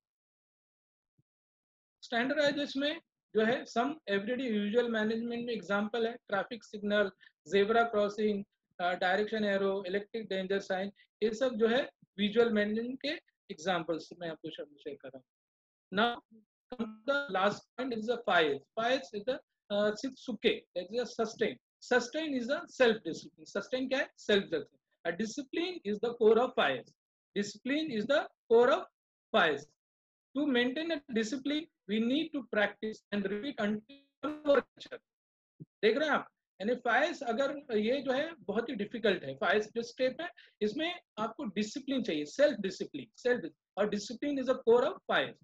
स्टैंडर्डाइजेशन में जो है सम एवरीडे विजुअल मैनेजमेंट में एग्जांपल है traffic signal, zebra crossing, direction arrow, electric danger sign, ये सब जो है विजुअल मैनेजमेंट के एग्जांपल्स मैं आपको शेयर कर रहा हूँ। Now, the last point is the fires. Fires is the sitsuke, that is a sustain. Sustain is the self-discipline. Sustain क्या है? Self-discipline. A discipline is the core of fires. Discipline is the core of fires. To maintain a discipline, we need to practice and repeat until our culture. देख रहे हैं आप, यानी Fyers अगर ये जो है बहुत ही डिफिकल्ट है। फायर्स जो स्टेप है इसमें आपको डिसिप्लिन चाहिए, सेल्फ डिसिप्लिन, और discipline is a core of five S.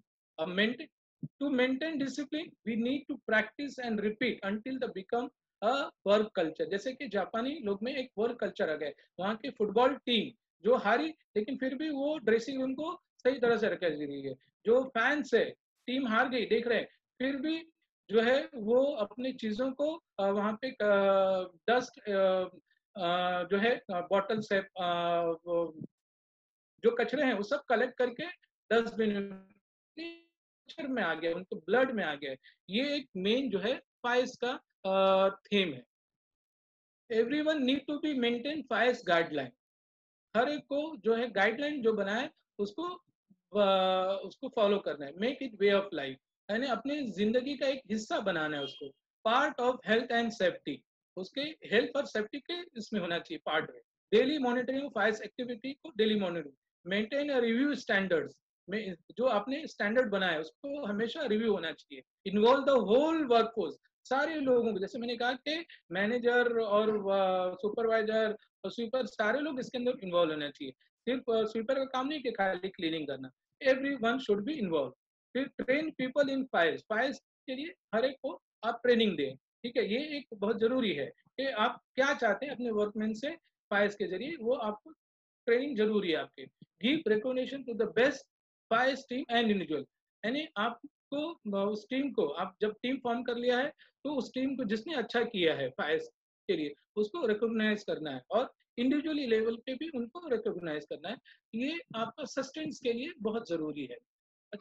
To maintain discipline, we need to practice and repeat until they become a work culture. जैसे कि जापानी लोग में एक वर्क कल्चर आ गया। वहाँ की फुटबॉल टीम जो हारी, लेकिन फिर भी वो ड्रेसिंग रूम को सही तरह से रखा रही है। जो फैंस है, टीम हार गई देख रहे हैं, फिर भी जो है वो अपनी चीजों को वहाँ पे डस्ट जो है बॉटल्स है, जो कचरे हैं वो सब कलेक्ट करके डस्टबिन में आ गया, उनको ब्लड में आ गया। ये एक मेन जो है फाइस का थीम है। Everyone need to be maintain five S guideline. हर एक को जो है गाइडलाइन जो बनाए उसको फॉलो करना है। Make it way of life, यानी अपनी जिंदगी का एक हिस्सा बनाना है उसको। Part of health and safety, उसके हेल्थ और सेफ्टी के इसमें होना चाहिए पार्ट में। डेली मॉनिटरिंग फाइस एक्टिविटी को daily monitoring, maintain review standards में जो आपने स्टैंडर्ड बनाया उसको हमेशा रिव्यू होना चाहिए। इन्वॉल्व द होल वर्कफोर्स, सारे लोगों को, जैसे मैंने कहा कि मैनेजर और सुपरवाइजर और स्वीपर, सारे लोग इसके अंदर इन्वॉल्व होना चाहिए। सिर्फ स्वीपर का काम नहीं कि खाली क्लीनिंग करना, एवरीवन शुड बी इन्वॉल्व। फिर train people in five S, five S के लिए हर एक को आप ट्रेनिंग दें, ठीक है। ये एक बहुत जरूरी है कि आप क्या चाहते हैं अपने वर्कमैन से फायर्स के जरिए, वो आपको ट्रेनिंग जरूरी है आपके। Give recognition to the best five S team and individual, यानी आपको उस टीम को, आप जब टीम फॉर्म कर लिया है तो उस टीम को जिसने अच्छा किया है फायर्स के लिए उसको रिकॉग्नाइज करना है, और इंडिविजुअली लेवल पे भी उनको रिकॉग्नाइज करना है। ये आपका सस्टेंस के लिए बहुत जरूरी है।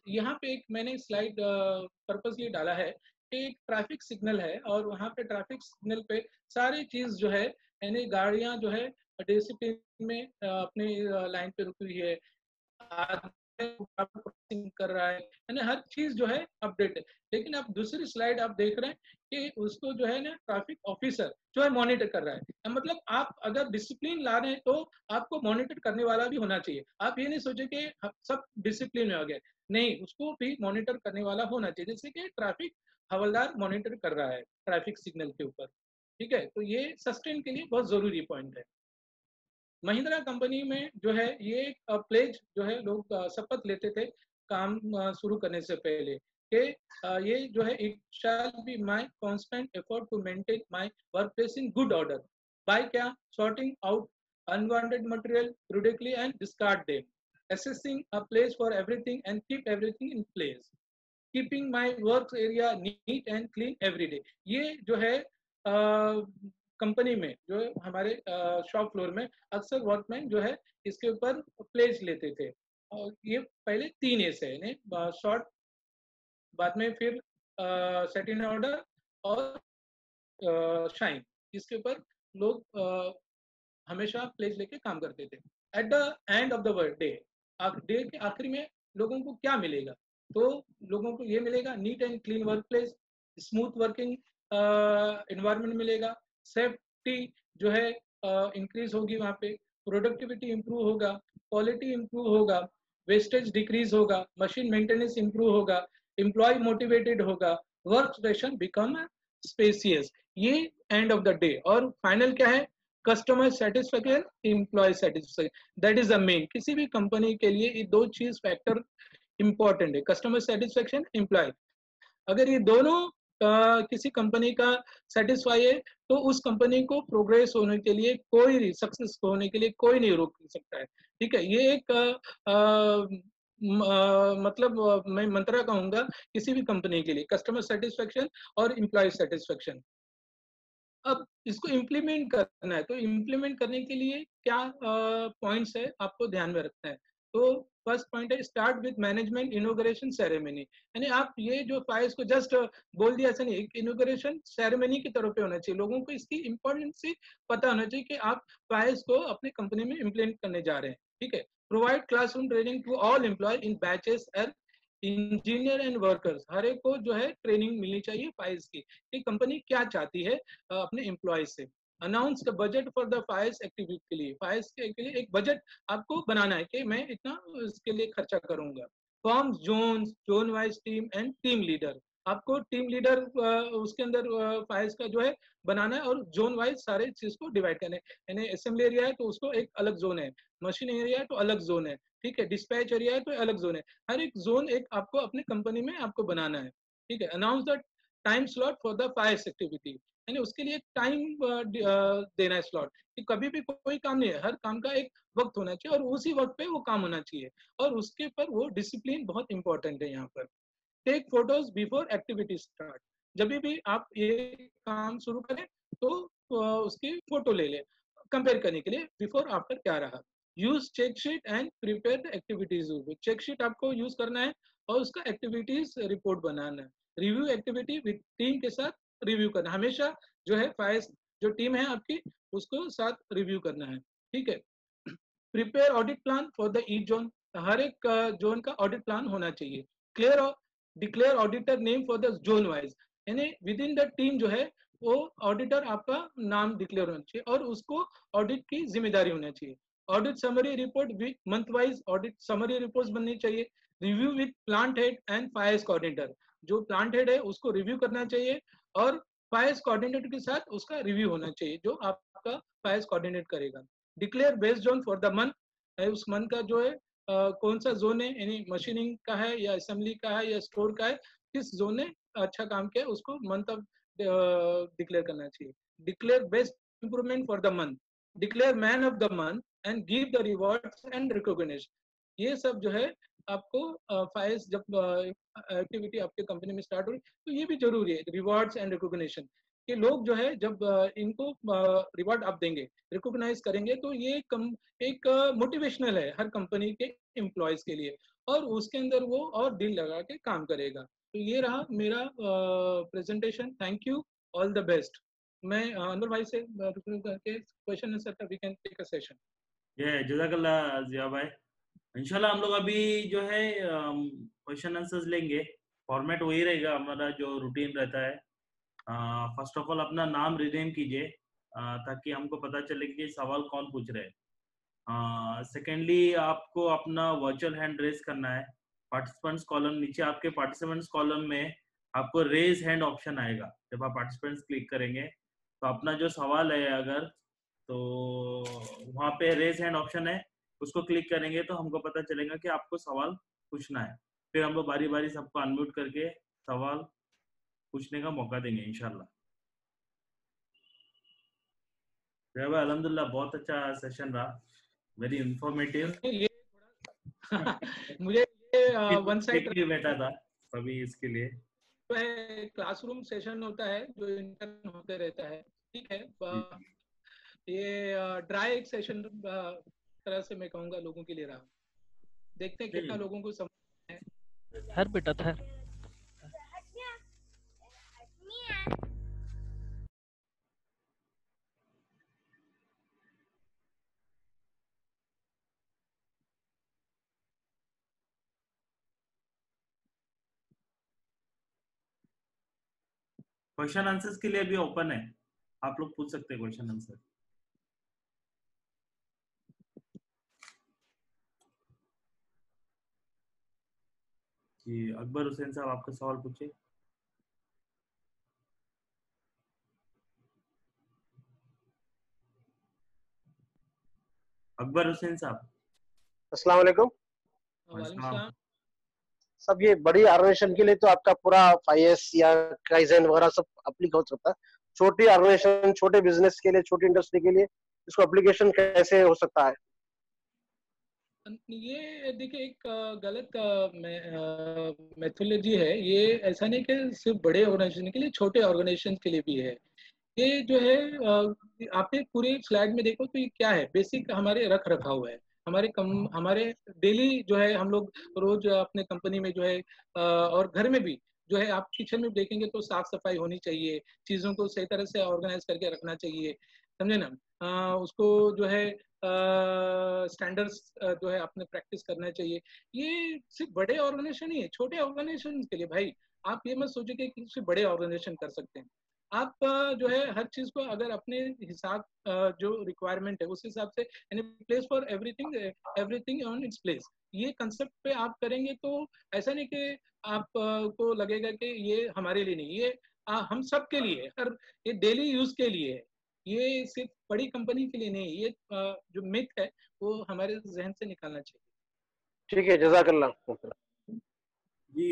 यहाँ पे एक मैंने स्लाइड पर्पसली डाला है कि एक ट्रैफिक सिग्नल है, और वहाँ पे ट्रैफिक सिग्नल पे सारी चीज जो है, यानी गाड़ियां जो है डिसिप्लिन में अपने लाइन पे रुकी हुई है, क्रॉसिंग कर रहा है, यानी हर चीज जो है अपडेट है। लेकिन आप दूसरी स्लाइड आप देख रहे हैं कि उसको जो है ना ट्रैफिक ऑफिसर जो है मॉनिटर कर रहा है। मतलब आप अगर डिसिप्लिन ला रहे हैं तो आपको मॉनिटर करने वाला भी होना चाहिए। आप ये नहीं सोचे कि सब डिसिप्लिन में हो गए, नहीं, उसको भी मॉनिटर करने वाला होना चाहिए, जैसे कि ट्रैफिक हवलदार मॉनिटर कर रहा है ट्रैफिक सिग्नल के ऊपर, ठीक है। तो ये सस्टेन के लिए बहुत जरूरी पॉइंट है। महिंद्रा कंपनी में जो है ये प्लेज जो है लोग शपथ लेते थे काम शुरू करने से पहले कि ये जो है, it shall be my constant effort to maintain my workplace in good order by क्या, sorting out unwanted material promptly and discard them, assessing a place for everything and keep everything in place, keeping my work area neat and clean every day। ये जो है company में जो है हमारे shop floor में अक्सर वर्कमैन जो है इसके ऊपर प्लेज लेते थे। और ये पहले 3 एस है, यानी शॉर्ट, बाद में फिर सेट इन ऑर्डर और शाइन, इसके ऊपर लोग हमेशा प्लेज लेके काम करते थे। At the end of the work day, day के आखिरी में लोगों को क्या मिलेगा, तो लोगों को ये मिलेगा neat and clean work place, smooth working environment मिलेगा, सेफ्टी जो है इंक्रीज होगी वहाँ पे, प्रोडक्टिविटी इंप्रूव होगा, क्वालिटी इंप्रूव होगा, वेस्टेज डिक्रीज होगा, मशीन मेंटेनेंस इंप्रूव होगा, एम्प्लॉय मोटिवेटेड होगा, वर्क स्टेशन बिकम स्पेसियस। ये एंड ऑफ द डे। और फाइनल क्या है, customer satisfaction, employ satisfaction, that is the main. किसी भी कंपनी के लिए ये 2 चीज फैक्टर इंपॉर्टेंट है, कस्टमर सेटिस्फैक्शन, एम्प्लॉय। अगर ये दोनों किसी कंपनी का सेटिस्फाई है तो उस कंपनी को प्रोग्रेस होने के लिए कोई, सक्सेस होने के लिए कोई नहीं रोक सकता है, ठीक है। ये एक मतलब मैं मंत्रा कहूंगा किसी भी कंपनी के लिए, कस्टमर सेटिस्फैक्शन और एम्प्लॉय सेटिस्फैक्शन। अब इसको इम्प्लीमेंट करना है, तो इम्प्लीमेंट करने के लिए क्या पॉइंट्स है आपको ध्यान में रखना है। तो फर्स्ट पॉइंट है, start with management inauguration ceremony, यानी आप ये जो फाइल्स को जस्ट बोल दिया ऐसा नहीं, इनॉग्रेशन सेरेमनी की तरफ पे होना चाहिए। लोगों को इसकी इंपॉर्टेंस पता होना चाहिए कि आप फाइल्स को अपनी कंपनी में इम्प्लीमेंट करने जा रहे हैं, ठीक है। Provide classroom training to all employ in batches and engineer and workers, हर एक को जो है ट्रेनिंग मिलनी चाहिए फाइल्स की कि कंपनी क्या चाहती है अपने एम्प्लॉय से। Announce the budget for the files activity के लिए, फाइल्स के लिए एक बजट आपको बनाना है कि मैं इतना इसके लिए खर्चा करूंगा। Form zone, zone wise team and team leader, आपको टीम लीडर उसके अंदर फाइल्स का जो है बनाना है, और जोन वाइज सारे चीज को डिवाइड करना है। यानी असेंबली एरिया है तो उसको एक अलग जोन है, मशीन एरिया है तो अलग जोन है, ठीक है, डिस्पैच एरिया है तो अलग जोन है। हर एक जोन एक आपको अपनी कंपनी में आपको बनाना है, ठीक है। Announce the time slot for the files activity, यानी उसके लिए टाइम देना है स्लॉट, कि कभी भी कोई काम नहीं है, हर काम का एक वक्त होना चाहिए और उसी वक्त पे वो काम होना चाहिए, और उसके पर वो डिसिप्लिन बहुत इंपॉर्टेंट है यहाँ पर। Take photos before activity start, जब भी आप ये काम शुरू करें तो उसकी फोटो ले लें कंपेयर करने के लिए बिफोर आफ्टर क्या रहा। Use check sheet and prepare the activities, check sheet आपको यूज करना है और उसका एक्टिविटीज रिपोर्ट बनाना है। रिव्यू एक्टिविटी विद टीम के साथ रिव्यू करना, हमेशा जो है फाइल्स जो टीम है आपकी उसको साथ रिव्यू करना है, ठीक है। Prepare audit plan for the each zone, हर एक जोन का ऑडिट प्लान होना चाहिए। Clear, declare auditor name for the zone wise, यानी विद इन द टीम जो है वो ऑडिटर आपका नाम डिक्लेयर होना चाहिए और उसको ऑडिट की जिम्मेदारी होना चाहिए। Audit summary report with month wise audit summary report बननी चाहिए। Review with plant head and five S coordinator, जो प्लांट हेड है उसको रिव्यू करना चाहिए और फायर्स कोऑर्डिनेटर के साथ उसका रिव्यू होना चाहिए जो आपका फायर्स कोऑर्डिनेट करेगा। Declare based zone for the month, उस मंथ का जो है कौन सा जोन है, यानी मशीनिंग का है या असेंबली का है या स्टोर का है, किस जोन ने अच्छा काम किया उसको मंथ ऑफ डिक्लेयर करना चाहिए। Declare best improvement for the month, declare man of the month and give the rewards and recognition. ये सब जो है आपको फाइल्स जब एक्टिविटी आपके कंपनी में स्टार्ट हो तो ये भी जरूरी है, रिवॉर्ड्स एंड रिकॉग्निशन कि लोग जो है जब इनको रिवॉर्ड आप देंगे, रिकॉग्नाइज करेंगे तो ये एक मोटिवेशनल है हर कंपनी के एम्प्लॉयज के लिए और उसके अंदर वो और दिल लगा के काम करेगा। तो ये रहा मेरा presentation. Thank you, all the best. मैं अनवर भाई से करके क्वेश्चन आंसर का we can take a session. ये जज़ाकल्लाह जिया भाई। इंशाल्लाह हम लोग अभी जो है क्वेश्चन आंसर्स लेंगे। फॉर्मेट वही रहेगा हमारा जो रूटीन रहता है। फर्स्ट ऑफ ऑल अपना नाम रिनेम कीजिए ताकि हमको पता चले कि सवाल कौन पूछ रहे हैं। सेकेंडली आपको अपना वर्चुअल हैंड रेज करना है। पार्टिसिपेंट्स कॉलम नीचे आपके पार्टिसिपेंट्स कॉलम में आपको रेज हैंड ऑप्शन आएगा। जब आप पार्टिसिपेंट्स क्लिक करेंगे तो अपना जो सवाल है अगर तो वहाँ पे रेज हैंड ऑप्शन है, उसको क्लिक करेंगे तो हमको पता चलेगा कि आपको सवाल पूछना है। फिर हम लोग बारी बारी सबको अनम्यूट करके सवाल पूछने का मौका देंगे इंशाल्लाह। भाई अल्हम्दुलिल्लाह बहुत अच्छा सेशन रहा, वेरी इंफॉर्मेटिव। ये मुझे ये वन साइड बैठा था अभी इसके लिए जो है क्लासरूम सेशन होता है जो इंटर्न होते रहता है, ठीक है। ये ड्राई एक सेशन तरह से मैं कहूँगा लोगों के लिए रहा। देखते हैं कितना लोगों को समझ है। हर बेटा था। क्वेश्चन आंसर्स के लिए भी ओपन है, आप लोग पूछ सकते हैं क्वेश्चन आंसर। जी अकबर हुसैन साहब आपका सवाल पूछिए। अकबर हुसैन साहब। अस्सलाम वालेकुम। वालेकुम सलाम। सब ये बड़ी ऑर्गेनाइजेशन के लिए तो आपका पूरा फाइएस या काइजन वगैरह सब अप्लीक हो सकता है। छोटी ऑर्गेनाइजेशन, छोटे बिजनेस के लिए, छोटी इंडस्ट्री के लिए इसको एप्लीकेशन कैसे हो सकता है? ये देखिए एक गलत मेथोलॉजी है ये। ऐसा नहीं कि सिर्फ बड़े ऑर्गेनाइजेशन के लिए, छोटे ऑर्गेनाइजेशन के लिए भी है। ये जो है आपने पूरे स्लाइड में देखो तो ये क्या है, बेसिक हमारे रख रखाव है। हमारे डेली जो है हम लोग रोज अपने कंपनी में जो है और घर में भी जो है आप किचन में देखेंगे तो साफ सफाई होनी चाहिए, चीजों को सही तरह से ऑर्गेनाइज करके रखना चाहिए, समझे ना। उसको जो है स्टैंडर्ड्स जो है आपने प्रैक्टिस करना चाहिए। ये सिर्फ बड़े ऑर्गेनाइजेशन ही है, छोटे ऑर्गेनाइजेशन के लिए भाई आप ये मत सोचिए कि सिर्फ बड़े ऑर्गेनाइजेशन कर सकते हैं। आप जो है हर चीज को अगर अपने हिसाब जो रिक्वायरमेंट है उस हिसाब से, यानी place for everything, everything on its place, ये कंसेप्ट पे आप करेंगे तो ऐसा नहीं कि आप को लगेगा कि ये हमारे लिए नहीं, ये हम सब के लिए है, हर ये डेली यूज के लिए है, ये सिर्फ बड़ी कंपनी के लिए नहीं। ये जो मिथ है वो हमारे जहन से निकालना चाहिए। ठीक है, जज़ाकल्लाह। जी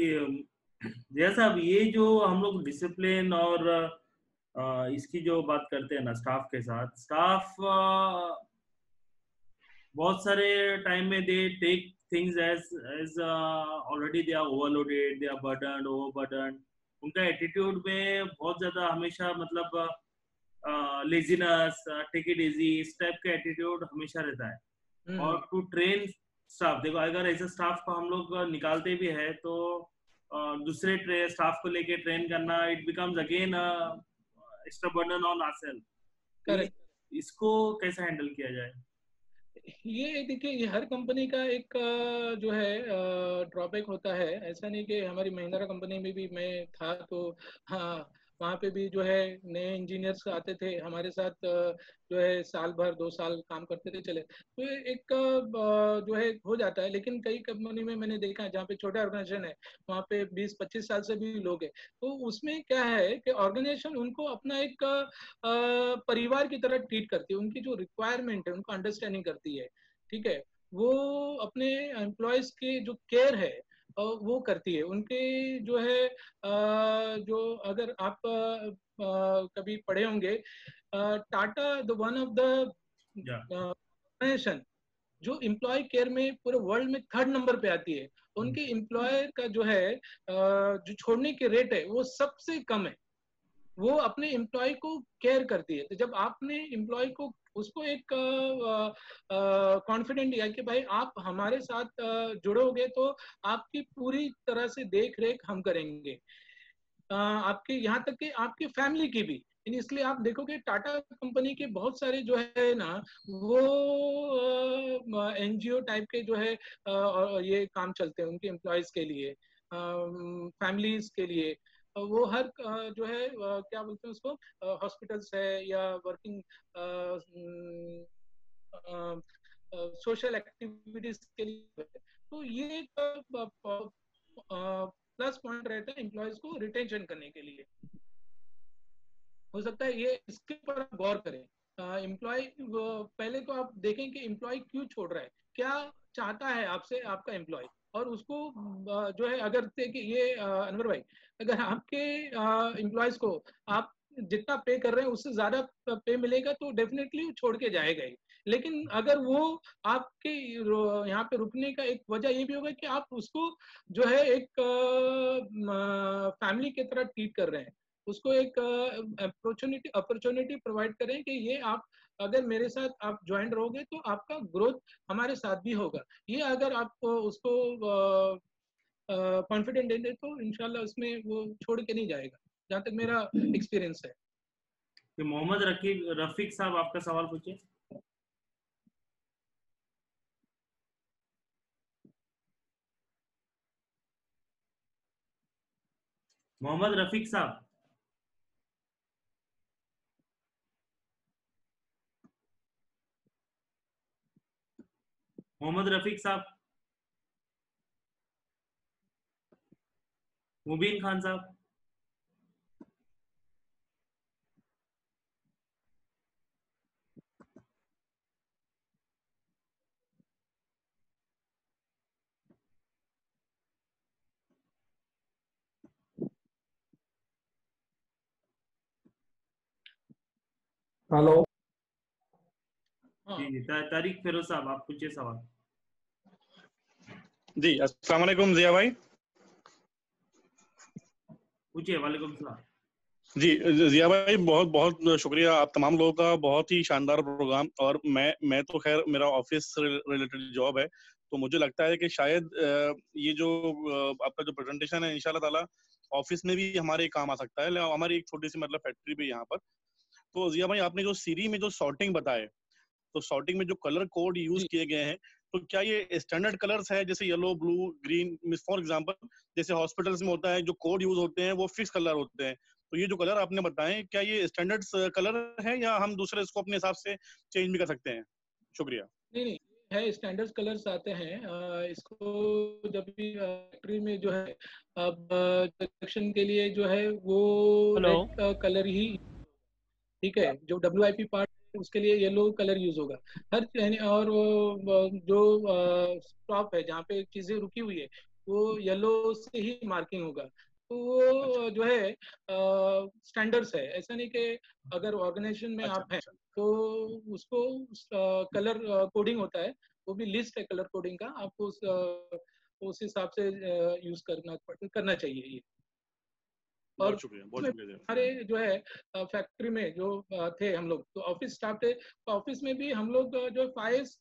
जैसा साहब, ये जो हम लोग डिसिप्लिन और इसकी जो बात करते हैं ना स्टाफ के साथ, स्टाफ बहुत सारे टाइम में they take things as already they are overloaded, they are burdened, overburdened. उनका एटीट्यूड में बहुत ज्यादा हमेशा मतलब लेजीनेस, टेक इट इजी, इस टाइप का एटीट्यूड हमेशा रहता है। और टू ट्रेन स्टाफ, देखो अगर ऐसे स्टाफ को हम लोग निकालते भी है तो दूसरे स्टाफ को लेके ट्रेन करना, it becomes again extra burden on ourselves. Correct. इसको कैसे हैंडल किया जाए? ये देखिए ये हर कंपनी का एक जो है ड्रॉबैक होता है। ऐसा नहीं कि हमारी महिंद्रा कंपनी में भी मैं था तो हाँ वहाँ पे भी जो है नए इंजीनियर्स आते थे हमारे साथ, जो है साल भर 2 साल काम करते थे चले, तो एक जो है हो जाता है। लेकिन कई कंपनी में मैंने देखा है जहाँ पे छोटा ऑर्गेनाइजेशन है, वहाँ पे 20-25 साल से भी लोग हैं, तो उसमें क्या है कि ऑर्गेनाइजेशन उनको अपना एक परिवार की तरह ट्रीट करती है, उनकी जो रिक्वायरमेंट है उनको अंडरस्टैंडिंग करती है, ठीक है। वो अपने एम्प्लॉयज की जो केयर है वो करती है, उनके जो है जो अगर आप कभी पढ़े होंगे, Tata the one of the या ऑर्गेनाइजेशन जो एम्प्लॉय केयर में पूरे वर्ल्ड में 3rd नंबर पे आती है। उनके एम्प्लॉयर का जो है जो छोड़ने के रेट है वो सबसे कम है। वो अपने एम्प्लॉय को केयर करती है। तो जब आपने एम्प्लॉय को उसको एक कॉन्फिडेंट दिया कि भाई आप हमारे साथ जुड़ोगे तो आपकी पूरी तरह से देख रेख हम करेंगे, आपके यहाँ तक कि आपकी फैमिली की भी। इसलिए आप देखोगे टाटा कंपनी के बहुत सारे जो है ना वो एनजीओ टाइप के जो है ये काम चलते हैं उनके एम्प्लॉयज के लिए, फैमिलीज के लिए। वो हर जो है क्या बोलते हैं उसको, हॉस्पिटल्स है या वर्किंग सोशल एक्टिविटीज के लिए। तो ये प्लस पॉइंट रहता है एम्प्लॉयज को रिटेंशन करने के लिए। हो सकता है ये इसके ऊपर आप गौर करें। एम्प्लॉय पहले तो आप देखें कि एम्प्लॉय क्यों छोड़ रहा है, क्या चाहता है आपसे आपका एम्प्लॉय, और उसको जो है अगर कि ये अनवर भाई, अगर आपके एम्प्लॉयज को आप जितना पे कर रहे हैं उससे ज्यादा पे मिलेगा तो डेफिनेटली वो छोड़ के जाएगा ही। लेकिन अगर वो आपके यहाँ पे रुकने का एक वजह ये भी होगा कि आप उसको जो है एक फैमिली की तरह ट्रीट कर रहे हैं, उसको एक अपॉर्चुनिटी प्रोवाइड करें कि ये आप अगर मेरे साथ आप ज्वाइन रहोगे तो आपका ग्रोथ हमारे साथ भी होगा। ये अगर आप उसको कॉन्फिडेंट दे दे तो इंशाल्लाह उसमें वो छोड़ के नहीं जाएगा, जहाँ तक मेरा एक्सपीरियंस है। कि मोहम्मद रफीक साहब आपका सवाल पूछिए। मोहम्मद रफीक साहब, मोहम्मद रफीक साहब, मुबीन खान साहब, हेलो। हाँ जी तारिक फिरोज साहब, आप पूछिए सवाल। जी अस्सलाम वालेकुम जिया भाई। पूछिए। वालेकुम सलाम। जी जिया भाई, बहुत बहुत शुक्रिया आप तमाम लोगों का, बहुत ही शानदार प्रोग्राम। और मैं तो खैर मेरा ऑफिस रिलेटेड जॉब है, तो मुझे लगता है कि शायद ये जो आपका जो प्रेजेंटेशन है इंशाल्लाह ताला ऑफिस में भी हमारे काम आ सकता है। हमारी एक छोटी सी मतलब फैक्ट्री भी यहाँ पर। तो जिया भाई, आपने जो सीरी में जो सॉर्टिंग बताए, तो सॉर्टिंग में जो कलर कोड यूज जी किए गए हैं, तो क्या ये स्टैंडर्ड कलर्स है, जैसे yellow blue green, for example जैसे हॉस्पिटल्स में होता है जो कोड यूज होते हैं वो फिक्स कलर होते हैं, तो ये जो कलर आपने बताए क्या ये स्टैंडर्ड कलर है या हम दूसरे इसको अपने हिसाब से चेंज भी कर सकते हैं? शुक्रिया। नहीं नहीं, है स्टैंडर्ड कलर्स आते हैं। इसको जब भी फैक्ट्री में जो है अब प्रोडक्शन के लिए जो है वो हेलो। रेड कलर ही, ठीक है, जो WIP पार्ट है उसके लिए येलो कलर यूज होगा हर और जो स्टॉप है जहाँ पे चीजें रुकी हुई है वो येलो से ही मार्किंग होगा। तो अच्छा वो जो है स्टैंडर्ड्स है, ऐसा नहीं कि अगर ऑर्गेनाइजेशन में अच्छा आप हैं अच्छा। तो उसको कलर कोडिंग होता है, वो भी लिस्ट है कलर कोडिंग का, आपको उस हिसाब से यूज करना चाहिए ये। और बहुत उसमें शुक्रिया जिया। हमारे जो है फैक्ट्री में जो थे हम लोग, तो ऑफिस स्टाफ थे, तो ऑफिस में भी हम लोग जो फाइल्स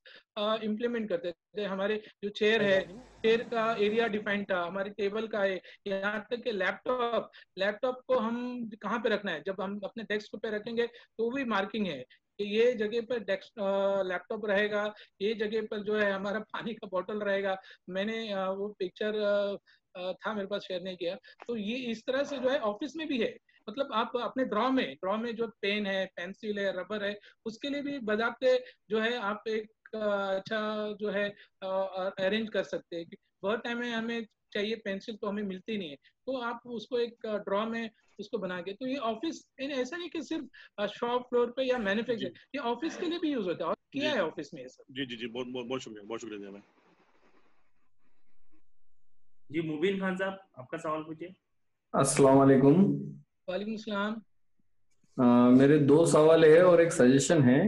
इम्प्लीमेंट करते थे। हमारे जो चेयर है, चेयर का एरिया डिफाइंड था, हमारे टेबल का है, यहाँ तक कि लैपटॉप लैपटॉप को हम कहाँ पे रखना है, जब हम अपने डेस्क पे रखेंगे तो भी मार्किंग है कि ये जगह पर डेस्क लैपटॉप रहेगा, ये जगह पर जो है हमारा पानी का बोतल रहेगा। मैंने वो पिक्चर था मेरे पास, शेयर नहीं किया। तो ये इस तरह से जो है ऑफिस में भी है मतलब आप अपने ड्रॉ में जो पेन है, पेंसिल है, रबर है, उसके लिए भी बजाते जो है आप एक अच्छा जो है अरेंज कर सकते हैं। बहुत टाइम में हमें चाहिए पेंसिल तो हमें मिलती नहीं है, तो आप उसको एक ड्रॉ में उसको बना के, तो ये ऑफिस ऐसा नहीं कि सिर्फ शॉप फ्लोर पे या मैन्युफैक्चर, ये ऑफिस के लिए भी यूज होता है और किया है ऑफिस में ये सब। जी जी जी, बहुत बहुत बहुत शुक्रिया जिया भाई। जी मुबीन खान साहब, आपका सवाल पूछिए। अस्सलाम वालेकुम। वालेकुम सलाम। मेरे 2 सवाल है और एक सजेशन है।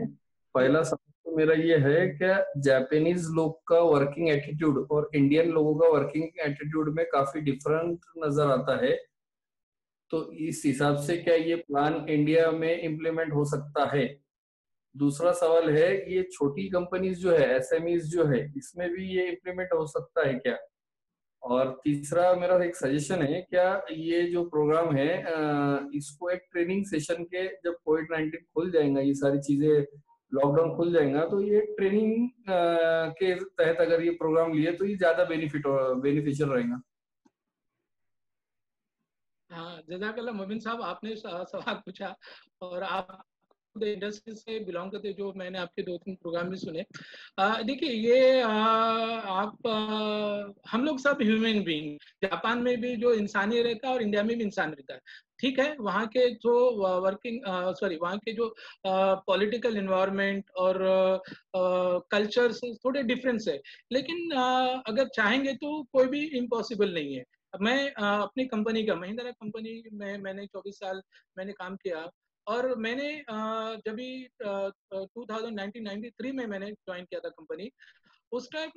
पहला सवाल तो मेरा ये है कि जापानीज लोग का वर्किंग एटीट्यूड और इंडियन लोगों का वर्किंग एटीट्यूड में काफी डिफरेंट नजर आता है, तो इस हिसाब से क्या ये प्लान इंडिया में इम्प्लीमेंट हो सकता है? दूसरा सवाल है, ये छोटी कंपनीज जो है, एसएमईज जो है, इसमें भी ये इम्प्लीमेंट हो सकता है क्या? और तीसरा मेरा एक सजेशन है, क्या ये जो प्रोग्राम है इसको एक ट्रेनिंग सेशन के, जब कोविड-19 खुल जाएगा, ये सारी चीजें लॉकडाउन खुल जाएगा, तो ये ट्रेनिंग के तहत अगर ये प्रोग्राम लिए तो ये ज्यादा बेनिफिशियल रहेगा। हाँ, जज़ाकल्लाह मोमिन साहब, आपने सवाल पूछा और आप इंडस्ट्री से बिलोंग करते, जो मैंने आपके 2-3 प्रोग्राम भी सुने। देखिए ये हम लोग सब ह्यूमन बीइंग, जापान में भी जो इंसानी रहता है और इंडिया में भी इंसान रहता है, ठीक है। वहाँ के जो वहाँ के जो पॉलिटिकल इन्वायरमेंट और कल्चर थोड़े डिफरेंस है, लेकिन अगर चाहेंगे तो कोई भी इम्पॉसिबल नहीं है। मैं अपनी कंपनी का, महिंद्रा कंपनी में मैंने 24 साल मैंने काम किया और मैंने जब भी 1993 में मैंने ज्वाइन किया था कंपनी, उस टाइम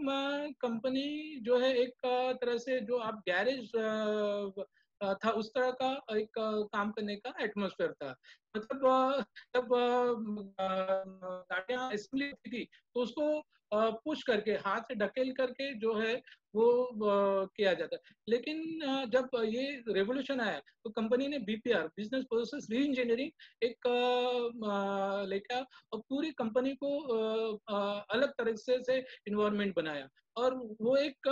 कंपनी जो है एक तरह से जो आप गैरेज था, उस तरह का एक काम करने का एटमॉस्फेयर था। मतलब जब गाड़ियाँ असेंबली होती थी तो उसको पुश करके, हाथ से ढकेल करके जो है वो किया जाता है। लेकिन जब ये रेवोल्यूशन आया तो कंपनी ने बीपीआर, बिजनेस प्रोसेस री इंजीनियरिंग, एक लेकर और पूरी कंपनी को अलग तरह से इन्वायरमेंट बनाया और वो एक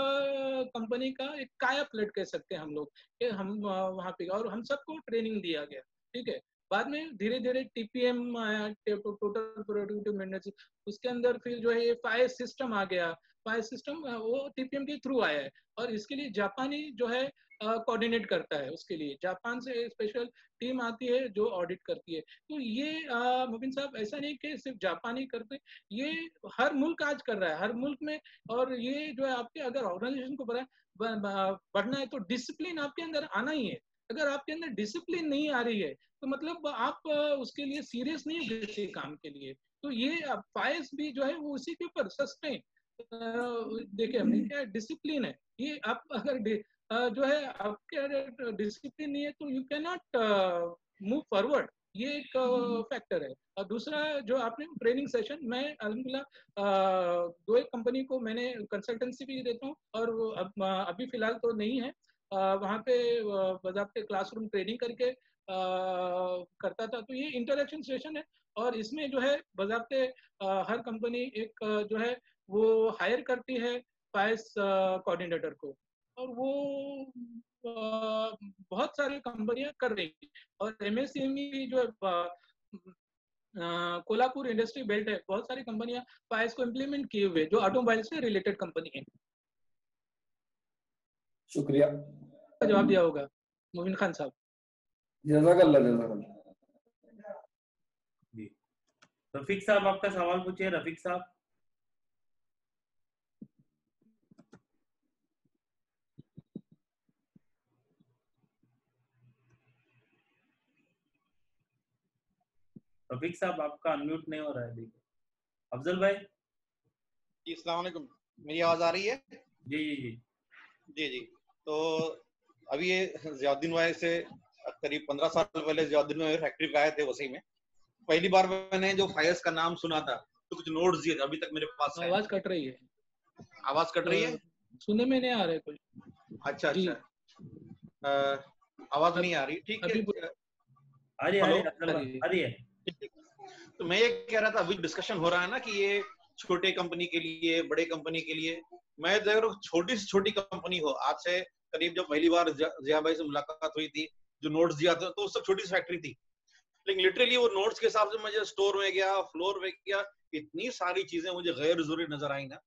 कंपनी का एक काया पलट कह सकते हैं हम लोग, कि हम वहाँ पे, और हम सबको ट्रेनिंग दिया गया, ठीक है। बाद में धीरे धीरे टीपीएम आया, टोटल प्रोडक्टिव मेंटेनेंस, उसके अंदर फिर जो है ये फायर सिस्टम आ गया। फायर सिस्टम वो टीपीएम के थ्रू आया है और इसके लिए जापानी जो है कोऑर्डिनेट करता है, उसके लिए जापान से स्पेशल टीम आती है जो ऑडिट करती है। तो ये मुबिन साहब, ऐसा नहीं कि सिर्फ जापानी करते, ये हर मुल्क आज कर रहा है, हर मुल्क में। और ये जो है आपके अगर ऑर्गेनाइजेशन को बढ़ना है तो डिसिप्लिन आपके अंदर आना ही है। अगर आपके अंदर डिसिप्लिन नहीं आ रही है तो मतलब आप उसके लिए सीरियस नहीं है किसी काम के लिए। तो ये फायर्स भी जो है वो उसी के ऊपर सस्टेन, देखिए हमने क्या डिसिप्लिन है, ये आप अगर जो है आपके अगर डिसिप्लिन नहीं है तो you can not move forward, ये एक फैक्टर है। और दूसरा जो आपने ट्रेनिंग सेशन, मैं अल्हम्दुलिल्लाह 2 एक कंपनी को मैंने कंसल्टेंसी भी देता हूँ और वो अभी फिलहाल तो नहीं है, वहाँ पे बज़ाब्ते क्लासरूम ट्रेनिंग करके करता था। तो ये इंटरेक्शन सेशन है और इसमें जो है बज़ाब्ते हर कंपनी एक जो है वो हायर करती है फायर्स कोऑर्डिनेटर को, और वो बहुत सारी कंपनियां कर रही हैं। और एमएसएमई जो कोल्हापुर इंडस्ट्री बेल्ट है, बहुत सारी कंपनियां फायर्स को इम्प्लीमेंट किए हुए जो ऑटोमोबाइल से रिलेटेड कंपनी है। शुक्रिया। जवाब दिया होगा मोमिन खान साहब। जज़ाकल्लाह, जज़ाकल्लाह। जी रफीक साहब, आपका सवाल पूछिए। रफीक साहब। रफीक साहब आपका अनम्यूट नहीं हो रहा है, देखिए। अफजल भाई। जी अस्सलाम वालेकुम, मेरी आवाज आ रही है? जी जी जी जी जी। तो अभी ये ज़ियाउद्दीन भाई से करीब 15 साल पहले ज़ियाउद्दीन भाई फैक्ट्री पे आए थे वसी में। पहली बार मैंने जो फायर्स का नाम सुना था तो कुछ नोट्स दिए थे, अभी तक मेरे पास है। आवाज कट रही है। आवाज कट रही है? सुनने में नहीं आ रहा है कोई। अच्छा अच्छा, आवाज नहीं आ रही, ठीक है। आ रही है। तो मैं ये कह रहा था, अभी डिस्कशन हो रहा है ना कि ये छोटे कंपनी के लिए, बड़े कंपनी के लिए। मैं अगर छोटी से छोटी कंपनी हो, आज से करीब जब पहली बार जिया भाई से मुलाकात हुई थी जो नोट्स दिया था, तो सब छोटी सी फैक्ट्री थी, लेकिन लिटरली वो नोट्स के हिसाब से मुझे स्टोर में गया, फ्लोर में गया, इतनी सारी चीजें मुझे गैर जरूरी नजर आई ना,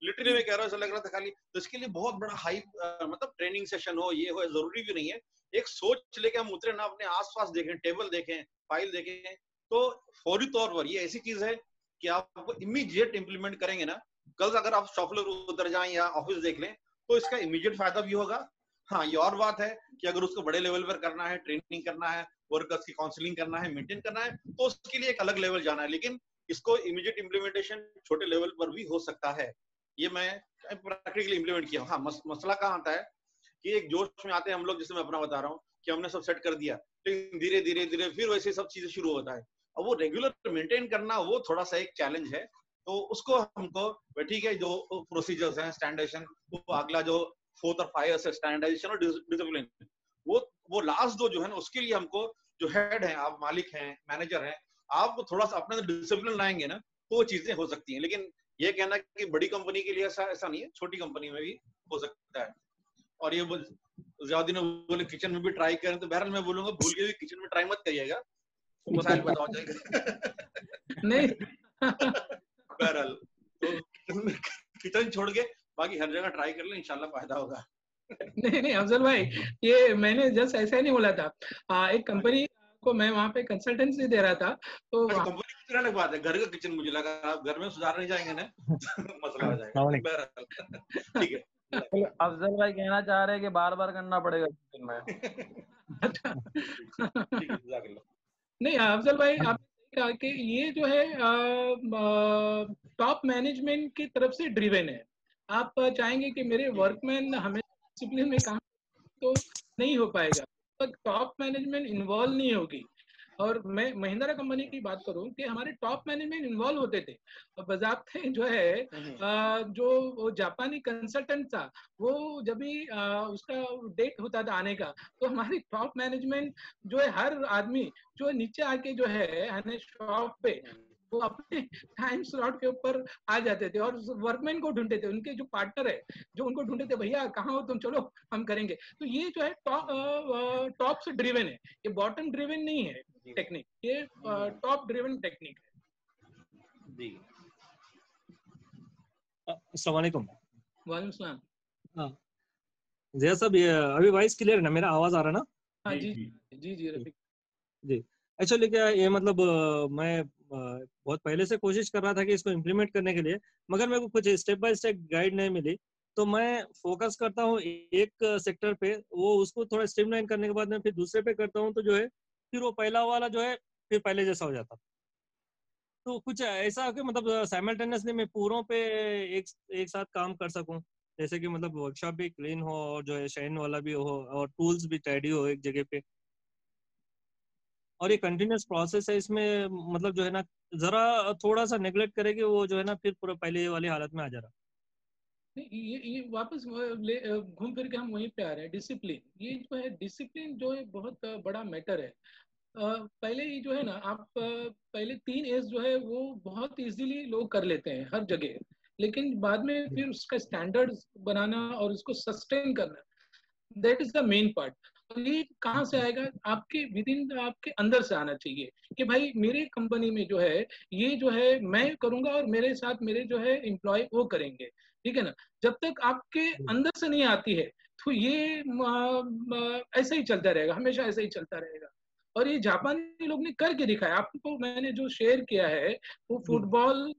लिटरली मैं कह रहा हूँ, ऐसा लग रहा था खाली। तो इसके लिए बहुत बड़ा हाई मतलब ट्रेनिंग सेशन हो, ये हो, जरूरी भी नहीं है। एक सोच लेके हम उतरे ना, अपने आसपास देखें, टेबल देखें, फाइल देखें, तो फौरी तौर पर ये ऐसी चीज है कि आप इमीडिएट इंप्लीमेंट करेंगे ना, कल अगर आप शॉप फ्लोर उतर जाएं या ऑफिस देख लें, तो इसका इमीडिएट फायदा भी होगा। हाँ, ये और बात है कि अगर उसको बड़े लेवल पर करना है, ट्रेनिंग करना है, वर्कर्स की काउंसलिंग करना है, मेंटेन करना है, तो उसके लिए एक अलग लेवल जाना है, लेकिन इसको इमीडिएट इंप्लीमेंटेशन छोटे लेवल पर भी हो सकता है। ये मैं प्रैक्टिकली इंप्लीमेंट किया। हाँ, मसला कहाँ आता है कि एक जोश में आते हैं हम लोग, जैसे मैं अपना बता रहा हूँ कि हमने सब सेट कर दिया, लेकिन धीरे धीरे धीरे फिर वैसे सब चीजें शुरू होता है। अब वो रेगुलर मेंटेन करना, वो थोड़ा सा एक चैलेंज है। तो उसको हमको ठीक है, जो प्रोसीजर्स हैं, स्टैंडर्डाइजेशन, वो अगला जो 4 और 5 इयर्स है, स्टैंडर्डाइजेशन और डिसिप्लिन, वो लास्ट दो जो है ना, उसके लिए हमको जो हेड है, आप मालिक हैं, मैनेजर हैं, आप थोड़ा सा अपने डिसिप्लिन लाएंगे ना, तो वो चीजें हो सकती हैं। लेकिन ये कहना कि बड़ी कंपनी के लिए ऐसा नहीं है, छोटी कंपनी में भी हो सकता है। और ये ज्यादा दिन बोले किचन में भी ट्राई करें, तो बहरहाल मैं बोलूंगा भूल के भी किचन में ट्राई मत करिएगा, मसाइल पैदा हो जाएगा। नहीं बहरहाल तो किचन छोड़ के बाकी हर जगह ट्राई कर ले, इंशाल्लाह फायदा होगा। नहीं अफजल भाई, ये मैंने जस्ट ऐसा नहीं बोला था। एक कंपनी को मैं वहाँ पे कंसल्टेंसी दे रहा था, तो कंपनी की अलग बात है, घर का किचन मुझे लगा आप घर में सुधारने जाएंगे ना मसला हो जाएगा। बहरहाल ठीक है। अफजल भाई कहना चाह रहे हैं कि बार बार करना पड़ेगा किचन में। ठीक है, जज़ाकल्लाह। नहीं अफजल भाई, आपने सही कहा कि ये जो है टॉप मैनेजमेंट की तरफ से ड्रिवन है। आप चाहेंगे कि मेरे वर्कमैन हमेशा डिसिप्लिन में काम, तो नहीं हो पाएगा, तो टॉप मैनेजमेंट इन्वॉल्व नहीं होगी। और मैं महिंद्रा कंपनी की बात करूं कि हमारे टॉप मैनेजमेंट इन्वॉल्व होते थे, और बजाते जो है जो वो जापानी कंसल्टेंट था, वो जब भी उसका डेट होता था आने का, तो हमारी टॉप मैनेजमेंट जो है, हर आदमी जो नीचे आके जो है शॉप पे, वो अपने टाइम स्लॉट के ऊपर आ जाते थे और वर्कमैन को ढूंढते थे, उनके जो पार्टनर है जो उनको ढूंढते थे, भैया कहाँ हो तुम, चलो हम करेंगे। तो ये जो है टॉप से ड्रिवन है, ये बॉटम ड्रिवन नहीं है टेक्निक, ये टॉप ड्रिवन टेक्निक है। जी, अस्सलाम वालेकुम। वालेकुम सलाम। हाँ जिया साहब, ये अभी वॉइस क्लियर है ना, मेरा आवाज आ रहा है ना? हाँ जी जी जी रफीक जी। एक्चुअली क्या ये मतलब मैं बहुत पहले से कोशिश कर रहा था कि इसको इम्प्लीमेंट करने के लिए, मगर मेरे को कुछ स्टेप बाय स्टेप गाइड नहीं मिली। तो मैं फोकस करता हूँ एक सेक्टर पे, वो उसको थोड़ा स्ट्रीमलाइन करने के बाद में फिर दूसरे पे करता हूँ, तो जो है फिर वो पहला वाला जो है फिर पहले जैसा हो जाता। तो कुछ ऐसा कि मतलब साइमल्टेनियसली मैं पूरों पे एक साथ काम कर सकूं, जैसे कि मतलब वर्कशॉप भी क्लीन हो और जो है शाइन वाला भी हो और टूल्स भी टाइडी हो एक जगह पे, और ये कंटिन्यूस प्रोसेस है इसमें, मतलब जो है ना जरा थोड़ा सा नेग्लेक्ट करेगी वो जो है ना फिर पूरा पहले वाली हालत में आ जा रहा। ये वापस घूम फिर के हम वहीं पे आ रहे हैं, डिसिप्लिन। ये जो है डिसिप्लिन जो है बहुत बड़ा मैटर है। पहले ही जो है ना, आप पहले 3 एज जो है वो बहुत इजीली लोग कर लेते हैं हर जगह, लेकिन बाद में फिर उसका स्टैंडर्ड बनाना और उसको सस्टेन करना, that is the main part. ये कहाँ से आएगा? आपके विद इन, आपके अंदर से आना चाहिए कि भाई मेरे कंपनी में जो है ये जो है मैं करूंगा और मेरे साथ मेरे जो है एम्प्लॉय वो करेंगे, ठीक है ना। जब तक आपके अंदर से नहीं आती है, तो ये ऐसा ही चलता रहेगा, हमेशा ऐसा ही चलता रहेगा। और ये जापानी लोग ने करके दिखाया। आपको मैंने जो शेयर किया है वो फुटबॉल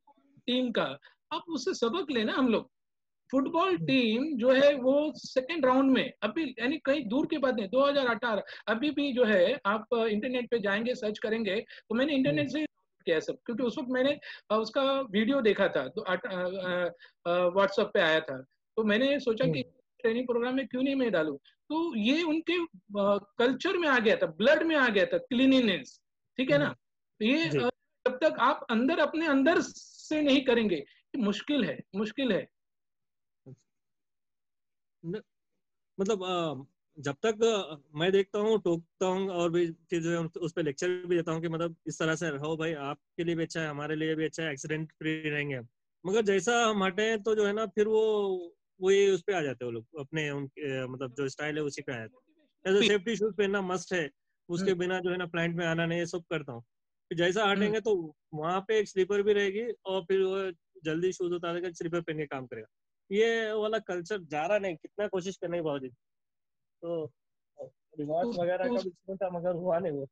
टीम का, आप उससे सबक लेना। हम लोग फुटबॉल टीम जो है वो सेकंड राउंड में अभी, यानी कहीं दूर की बात नहीं, 2018 अभी भी जो है, आप इंटरनेट पे जाएंगे, सर्च करेंगे, तो मैंने इंटरनेट से किया सब, क्योंकि उस वक्त मैंने उसका वीडियो देखा था, तो व्हाट्सएप पे आया था, तो मैंने सोचा कि ट्रेनिंग प्रोग्राम में क्यों नहीं मैं डालूं। तो ये उनके कल्चर में आ गया था, ब्लड में आ गया था, क्लीनिनेस, ठीक है ना। ये जब तक आप अंदर अपने अंदर से नहीं करेंगे, मुश्किल है, मुश्किल है। मतलब जब तक मैं देखता हूँ, टोकता हूँ और भी फिर जो है उस पर लेक्चर भी देता हूँ कि मतलब इस तरह से रहो भाई, आपके लिए भी अच्छा है, हमारे लिए भी अच्छा है, एक्सीडेंट फ्री रहेंगे हम। मगर जैसा हम हटे तो जो है ना फिर वो ये उस पे आ जाते हैं वो लोग, अपने उनके मतलब जो स्टाइल है उसी पे आ जाते हैं। जैसे सेफ्टी शूज पहनना मस्ट है, उसके बिना जो है ना प्लांट में आना नहीं, ये सब करता हूँ। फिर जैसा हटेंगे तो वहां पे एक स्लीपर भी रहेगी और फिर वो जल्दी शूज उतार कर स्लीपर पहन के काम करेगा। ये वाला कल्चर जा रहा नहीं, कितना कोशिश करने के बावजूद। तो रिवॉर्ड वगैरह का भी सोचा मगर हुआ नहीं वो।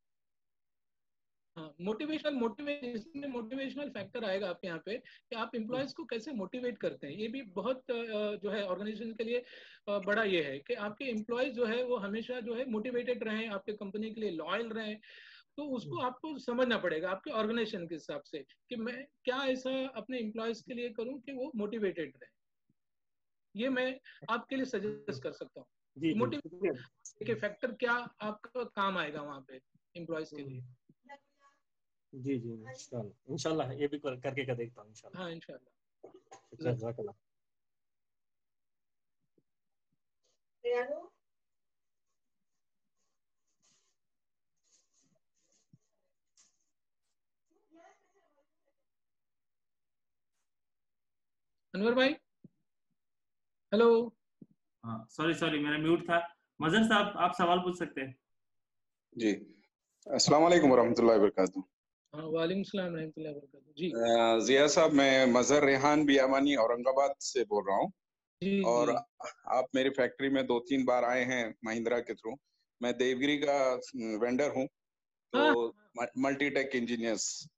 हाँ, मोटिवेशनल फैक्टर आएगा आप यहाँ पे कि आप एम्प्लॉयज को कैसे मोटिवेट करते हैं। ये भी बहुत जो है ऑर्गेनाइजेशन के लिए बड़ा ये है कि आपके एम्प्लॉयज जो है वो हमेशा जो है मोटिवेटेड रहें, आपके कंपनी के लिए लॉयल रहें। तो उसको आपको समझना पड़ेगा आपके ऑर्गेनाइजेशन के हिसाब से कि मैं क्या ऐसा अपने एम्प्लॉयज के लिए करूं कि वो मोटिवेटेड रहे। ये मैं आपके लिए सजेस्ट कर सकता हूँ। मोटिवेशन के फैक्टर क्या आपका काम आएगा वहाँ पे एम्प्लॉयज के लिए। जी इंशाल्लाह ये भी करके का देखता हूँ इंशाल्लाह। हाँ इंशाल्लाह। अनवर भाई हेलो। हाँ सॉरी मेरा म्यूट था। मजहर साहब आप सवाल पूछ सकते हैं। जी अस्सलाम वालेकुम वरहमतुल्लाहि वबरकातुहू। वालेकुम सलाम रहमतुल्लाहि वबरकातुहू। जी जिया साहब, मैं मजहर रेहान बियामानी औरंगाबाद से बोल रहा हूँ। जी और आप मेरी फैक्ट्री में 2-3 बार आए हैं महिंद्रा के थ्रू। मैं देवगिरी का वेंडर हूँ, तो मल्टीटेक इंजीनियर्स।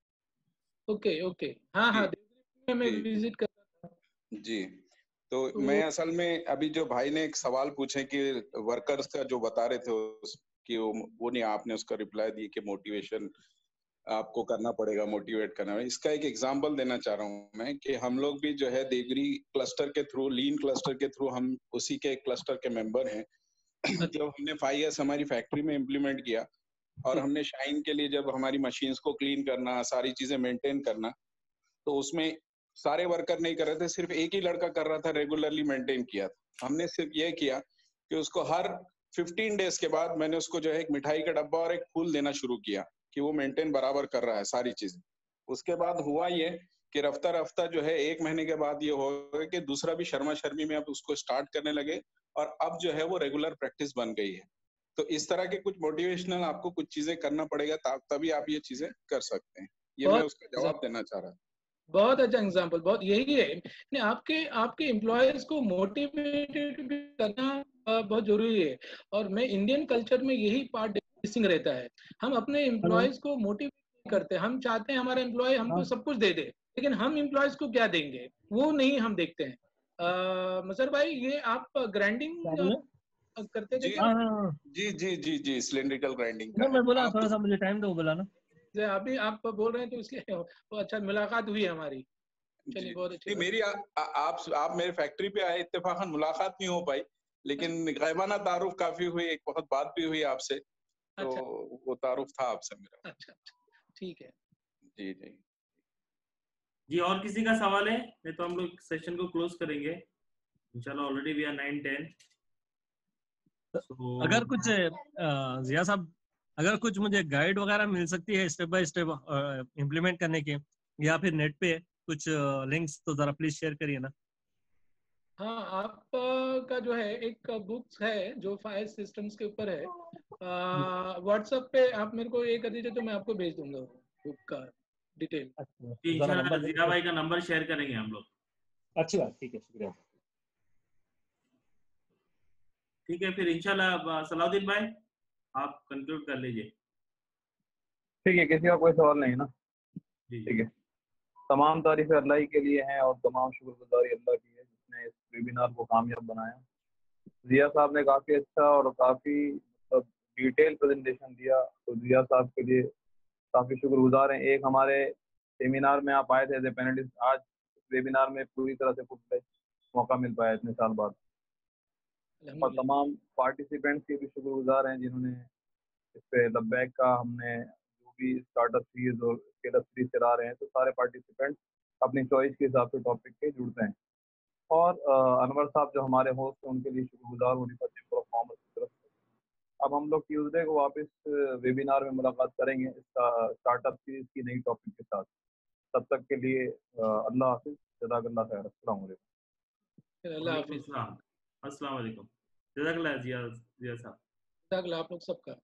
ओके हाँ देवगिरी में मैं विजिट कर रहा था। जी तो मैं असल में अभी जो भाई ने एक सवाल पूछे कि वर्कर्स का जो बता रहे थे कि वो नहीं, आपने उसका रिप्लाई दी कि मोटिवेशन आपको करना पड़ेगा, मोटिवेट करना। इसका एक एग्जांपल देना चाह रहा हूँ मैं कि हम लोग भी जो है देवगिरी क्लस्टर के थ्रू, लीन क्लस्टर के थ्रू, हम उसी के क्लस्टर के मेंबर हैं। जब हमने 5 इयर्स हमारी फैक्ट्री में इम्प्लीमेंट किया और हमने शाइन के लिए जब हमारी मशीन्स को क्लीन करना, सारी चीजें मेंटेन करना, तो उसमें सारे वर्कर नहीं कर रहे थे, सिर्फ एक ही लड़का कर रहा था, रेगुलरली मेंटेन किया था। हमने सिर्फ ये किया कि उसको हर 15 डेज के बाद मैंने उसको जो है एक मिठाई का डब्बा और एक फूल देना शुरू किया कि वो मेंटेन बराबर कर रहा है सारी चीजें। उसके बाद हुआ ये कि रफ्ता रफ्ता जो है 1 महीने के बाद ये हो गया कि दूसरा भी शर्मा शर्मी में अब उसको स्टार्ट करने लगे और अब जो है वो रेगुलर प्रैक्टिस बन गई है। तो इस तरह के कुछ मोटिवेशनल आपको कुछ चीजें करना पड़ेगा, तभी आप ये चीजें कर सकते हैं। ये मैं उसका जवाब देना चाह रहा था। बहुत अच्छा एग्जाम्पल, बहुत यही है आपके एम्प्लॉयज को मोटिवेटेड भी करना बहुत जरूरी है। और मैं इंडियन कल्चर में यही पार्ट मिसिंग रहता है। हम अपने एम्प्लॉयज को मोटिवेट नहीं करते। हम चाहते हैं हमारा एम्प्लॉय हमको सब कुछ दे दे, लेकिन हम एम्प्लॉयज को क्या देंगे वो नहीं हम देखते हैं। मसर भाई ये आप ग्राइंडिंग करते थे क्या? जी सिलेंड्रिकल ग्राइंडिंग का मैं बोला थोड़ा सा मुझे टाइम दो, बोला ना अभी आप बोल रहे हैं तो इसलिए वो अच्छा मुलाकात हुई हमारी। चलिए बहुत अच्छी मेरी आप मेरे फैक्ट्री पे आए, इत्तेफाकन मुलाकात नहीं हो पाई, लेकिन गैबाना तारुफ काफी हुई, एक बहुत बात भी हुई आपसे। तो अच्छा। वो तारुफ था आपसे मेरा। अच्छा ठीक है। जी और किसी का सवाल है? नहीं तो हम लोग सेशन को क्लोज करेंगे इंशाल्लाह। Already we are 9-10। अगर कुछ जिया साहब, अगर कुछ मुझे गाइड वगैरह मिल सकती है स्टेप बाय स्टेप इम्प्लीमेंट करने की, या फिर नेट पे कुछ लिंक्स, तो जरा प्लीज शेयर करिए ना। हाँ आपका जो है एक बुक्स है जो फायर सिस्टम्स के ऊपर है, व्हाट्सएप पे आप मेरे को ये कर दीजिए तो मैं आपको भेज दूंगा बुक का डिटेल। इंशाल्लाह जिया भाई का नंबर शेयर करेंगे हम लोग। अच्छी बात, ठीक है, शुक्रिया। ठीक है फिर इंशाल्लाह सलाउद्दीन भाई आप कंक्लूड कर लीजिए। ठीक है, किसी का कोई सवाल नहीं है ना? ठीक है, तमाम तारीफें अल्लाह ही के लिए हैं और तमाम शुक्रगुजारी अल्लाह की है जिसने इस वेबिनार को कामयाब बनाया। जिया साहब ने काफ़ी अच्छा और काफ़ी मतलब डिटेल प्रेजेंटेशन दिया, तो जिया साहब के लिए काफ़ी शुक्रगुजार हैं। एक हमारे सेमिनार में आप आए थे एज ए पैनलिस्ट, आज वेबिनार में पूरी तरह से फुल मौका मिल पाया इतने साल बाद। और तमाम पार्टिसिपेंट्स के भी शुक्रगुजार हैं जिन्होंने इस पे लब्बैक का, हमने जो भी स्टार्टअप सीरीज और स्केल अप सीरीज चला रहे हैं, तो सारे पार्टिसिपेंट्स अपनी चॉइस के हिसाब से टॉपिक पे जुड़ते हैं। और अनवर साहब जो हमारे होस्ट हैं उनके लिए शुक्रगुजार हूँ परफॉर्मेंस की तरफ से। अब हम लोग ट्यूसडे को वापस वेबिनार में मुलाकात करेंगे स्टार्टअप सीरीज की नई टॉपिक के साथ। तब तक के लिए अल्लाह हाफिज, जज़ाकल्लाह खैर, अस्सलाम वालेकुम। अस्सलाम वालेकुम, जज़ाकल्लाह जिया साहब। जज़ाकल्लाह आप लोग सबका।